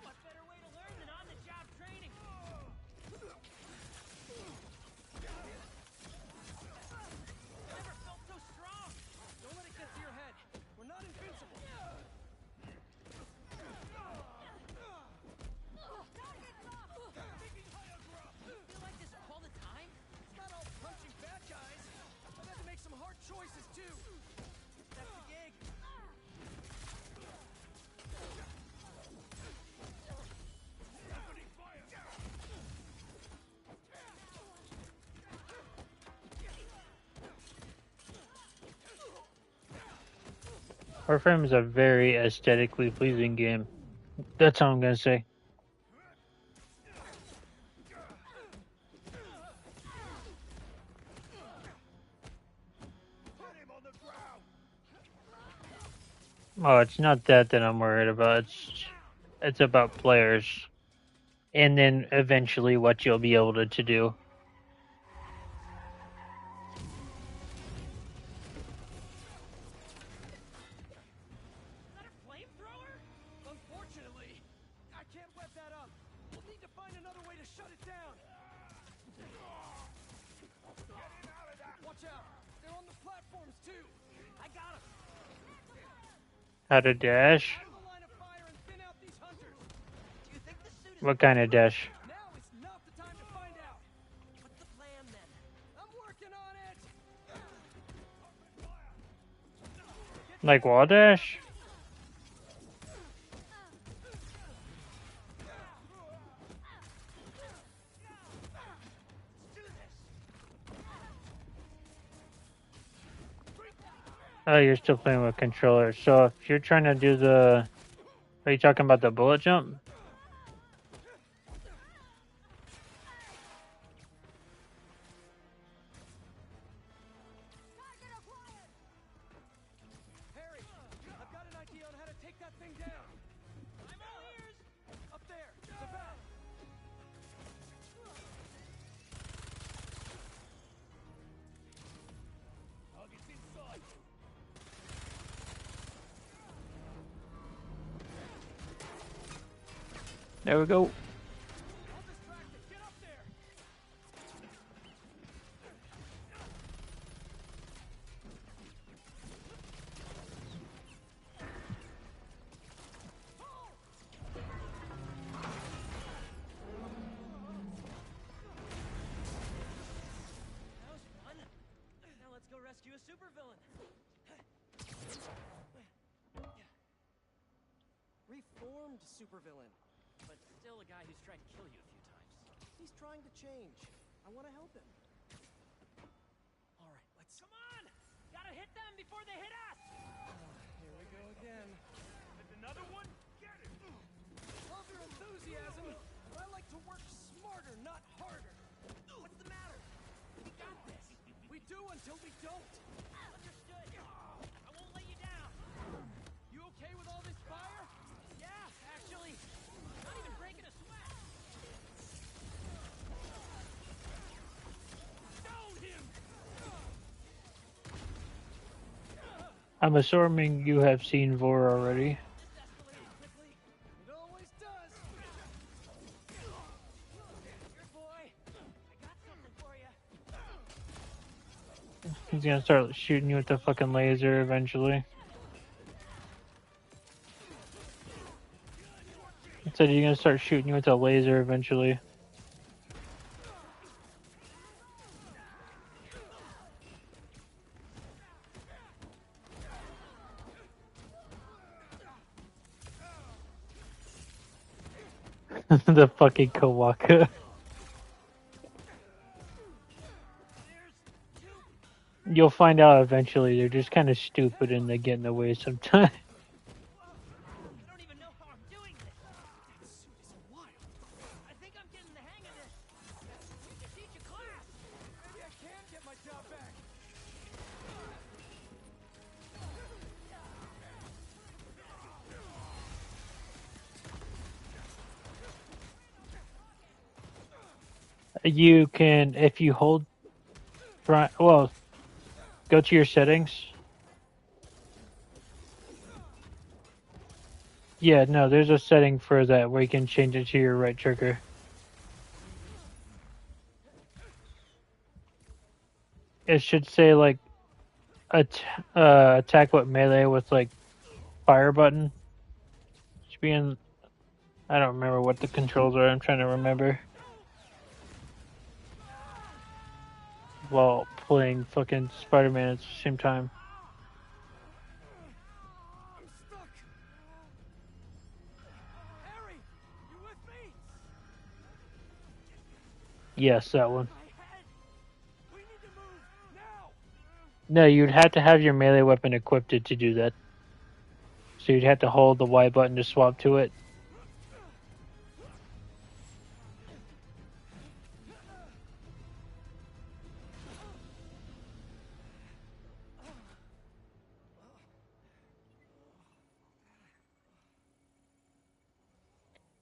What better way to learn than on-the-job training? Never felt so strong. Don't let it get to your head. We're not invincible. Feel like this all the time? It's not all punching bad guys. I've had to make some hard choices too. That's the gig. Warframe is a very aesthetically pleasing game. That's all I'm gonna say. Oh, it's not that I'm worried about. It's about players, and then eventually what you'll be able to do. Is that a flamethrower? Unfortunately, I can't web that up. We'll need to find another way to shut it down. Watch out. They're on the platforms too. I got him. How to dash? Out of the line of fire and thin out these hunters. Do you think the suit is... What kind of dash? Now is not the time to find out. What's the plan then? I'm working on it. Like wall dash? Oh, you're still playing with controllers. So if you're trying to do the... Are you talking about the bullet jump? Harry, I've got There we go. That was fun. Now let's go rescue a supervillain. Reformed supervillain, but still a guy who's tried to kill you a few times. He's trying to change. I want to help him. All right, let's... Come on! Gotta hit them before they hit us! Here we go again. And another one? Get it! Love your enthusiasm, but I like to work smarter, not harder. What's the matter? We got this. We do until we don't. Understood. I won't let you down. You okay with all this fire? Yeah, actually. Not even breaking a sweat. Stone him! I'm assuming you have seen Vor already. It always does. Good boy. I got something for you. He's gonna start shooting you with the fucking laser eventually. He said he's gonna start shooting you with a laser eventually. The fucking Kawaka. You'll find out eventually. They're just kind of stupid and they get in the way sometimes. I don't even know how I'm doing this. That suit is wild. I think I'm getting the hang of this. We can teach a class. Maybe I can get my job back. You can, if you hold, well, go to your settings. Yeah, no, there's a setting for that where you can change it to your right trigger. It should say like attack with melee with like fire button. Should be in. I don't remember what the controls are. I'm trying to remember. While playing fucking Spider Man at the same time. I'm stuck. Harry, you with me? Yes, that one. My head. We need to move now. No, you'd have to have your melee weapon equipped to do that. So you'd have to hold the Y button to swap to it.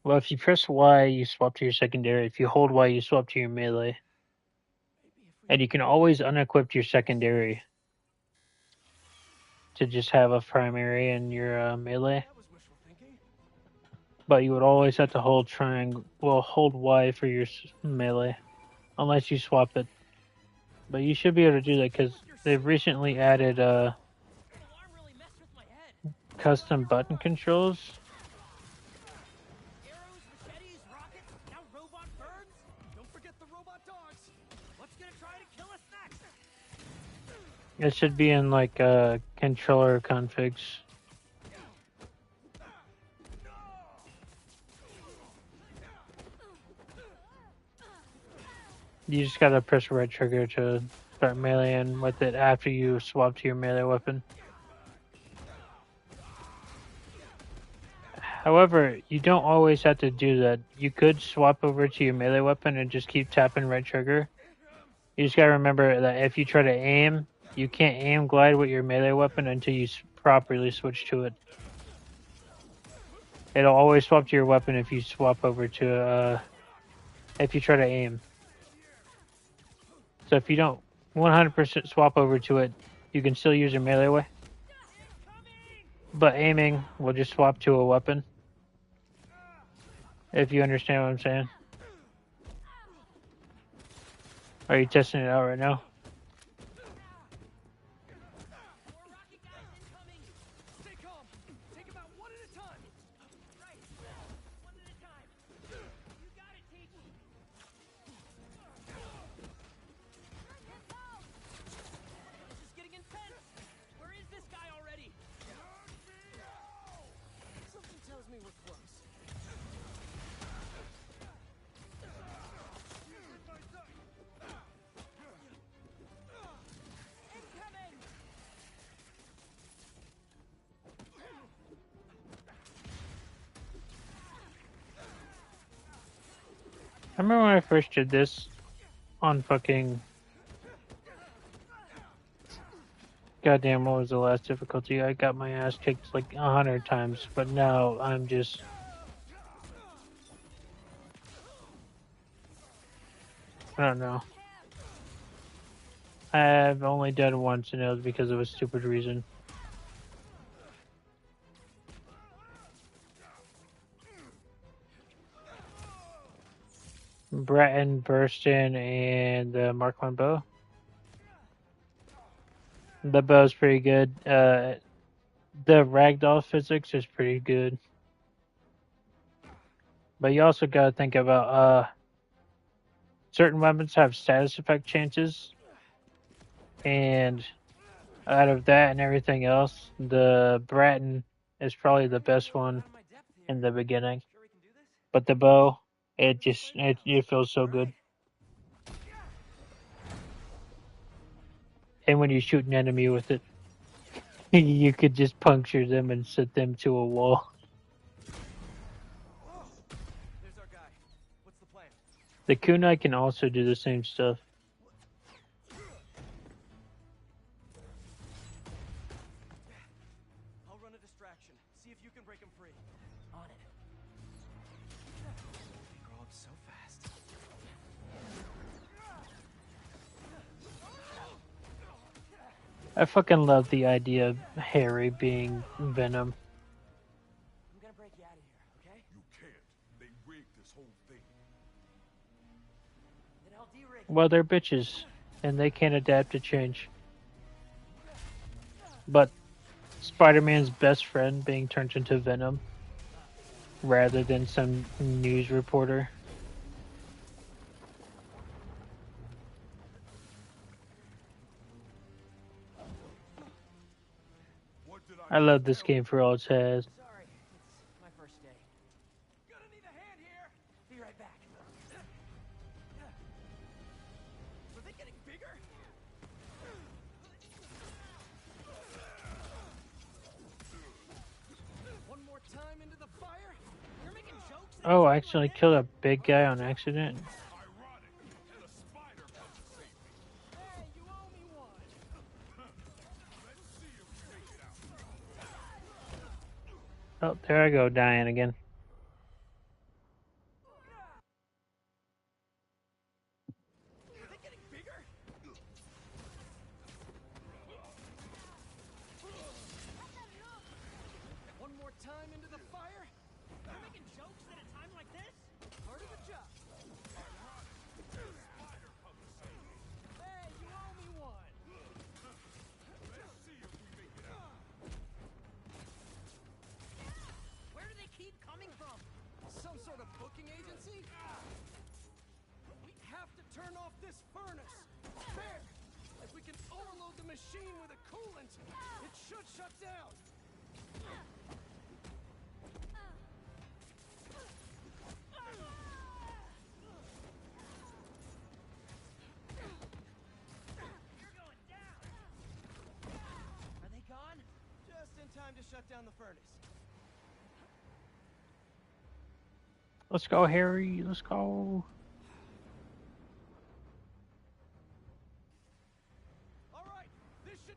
Well, if you press Y, you swap to your secondary. If you hold Y, you swap to your melee. And you can always unequip your secondary to just have a primary in your melee. That was wishful thinking. But you would always have to hold triangle. Well, hold Y for your melee, unless you swap it. But you should be able to do that because they've recently added custom button controls. Arrows, machetes, rockets, now robot birds. Don't forget the robot dogs. What's gonna try to kill us next? It should be in like controller configs. You just gotta press right trigger to start meleeing with it after you swap to your melee weapon. However, you don't always have to do that. You could swap over to your melee weapon and just keep tapping right trigger. You just gotta remember that if you try to aim, you can't aim glide with your melee weapon until you properly switch to it. It'll always swap to your weapon if you swap over to, if you try to aim. So if you don't 100% swap over to it, you can still use your melee way. But aiming will just swap to a weapon. If you understand what I'm saying. Are you testing it out right now? More rocket guys incoming! Stay calm. Take them out one at a time. Right. One at a time. You got it, Teach. This is getting intense. Where is this guy already? Something tells me we're close. Incoming! I remember when I first did this on fucking goddamn, what was the last difficulty? I got my ass kicked like 100 times, but now I'm just I don't know. I've only done it once, and it was because of a stupid reason. Breton burst in, and the Mark 1 bow. The bow's pretty good. The ragdoll physics is pretty good. But you also gotta think about certain weapons have status effect chances, and out of that and everything else, the Breton is probably the best one in the beginning. But the bow, it feels so good. And when you shoot an enemy with it, you could just puncture them and set them to a wall. There's our guy. What's the plan? The kunai can also do the same stuff. I'll run a distraction. See if you can break him free. On it. They grow up so fast. I fucking love the idea of Harry being Venom. I'm gonna break you out of here, okay? You can't. They rigged this whole thing. Then I'll de-rig. Well, they're bitches, and they can't adapt to change. But Spider-Man's best friend being turned into Venom, rather than some news reporter. I love this game for all it has. Sorry, it's my first day. Gonna need a hand here. Be right back. Are they getting bigger? One more time into the fire. You're making jokes. Oh, I accidentally killed a big guy on accident. Ironic. The spider must save me. Hey, you owe me one. Let's see if you make it out. Oh, there I go, dying again. Are they getting bigger? One more time into the fire. You're making jokes at a time like this? Part of the job. Hey, you owe me one. Let's see if we make it out. Where do they keep coming from? Some sort of booking agency? We have to turn off this furnace. There! If we can overload the machine with a coolant, it should shut down. You're going down. Are they gone? Just in time to shut down the furnace. Let's go, Harry. Let's go. All right, this should...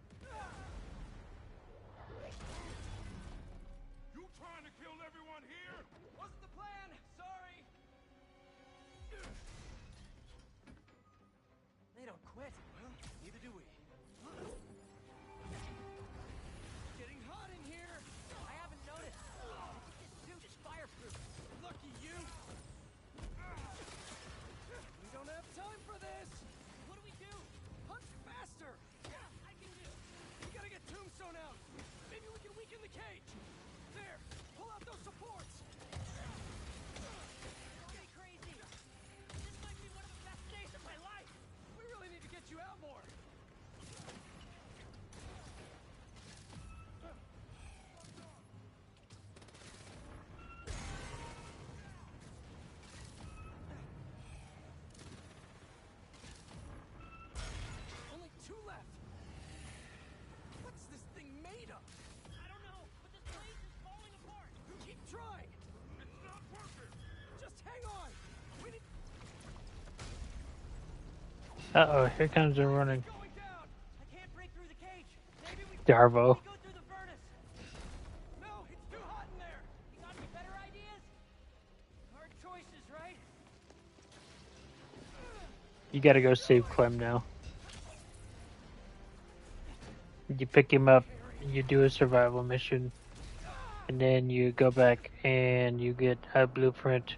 You trying to kill everyone here? Wasn't the plan. Sorry. They don't quit. Well, neither do we. Getting hot in here. I haven't noticed. This suit is fireproof. Lucky you. Uh-oh, here comes the running Going down. I can't break through the cage. Maybe we Darvo. go through the furnace. No, it's too hot in there. You got any better ideas? Hard choices, right? You gotta go save Clem now. You pick him up, you do a survival mission, and then you go back and you get a blueprint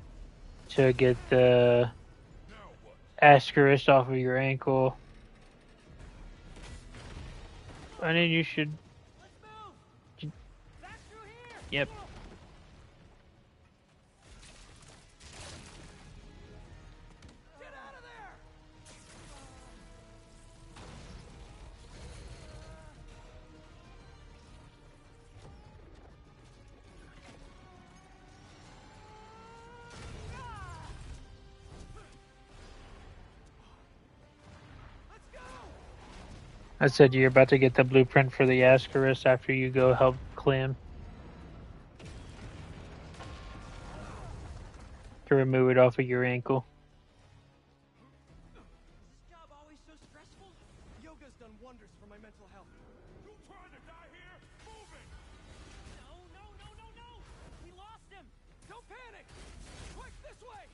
to get the ascaris off of your ankle. And then you should. Let's move. Back through here. Yep. Get out of there. Let's go. I said you're about to get the blueprint for the ascaris after you go help Clem to remove it off of your ankle. Is this job always so stressful? Yoga's done wonders for my mental health. You trying to die here? Move it! No. We lost him. Don't panic. Quick, this way.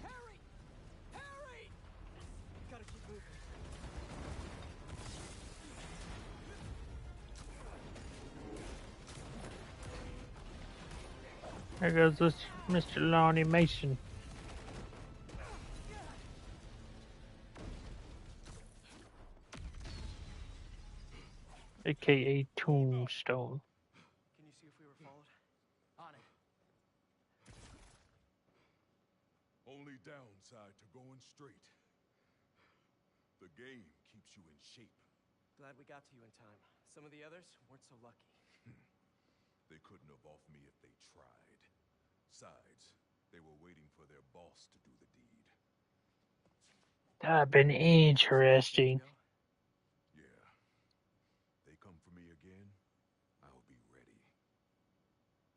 Harry! Harry! Gotta keep moving. There goes this Mr. Lonnie Mason. AKA Tombstone. Can you see if we were followed? On it. Only downside to going straight. The game keeps you in shape. Glad we got to you in time. Some of the others weren't so lucky. They couldn't have off me if they tried. Besides, they were waiting for their boss to do the deed. That'd been interesting. Yeah. They come for me again, I'll be ready.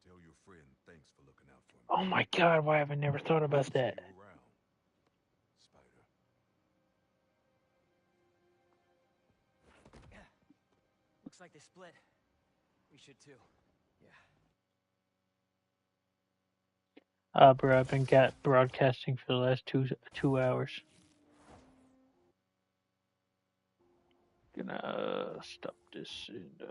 Tell your friend thanks for looking out for me. Oh my god, why have I never thought about that? See you around, Spider. Looks like they split. We should too. Yeah. Bro, I've been broadcasting for the last two hours. Gonna stop this and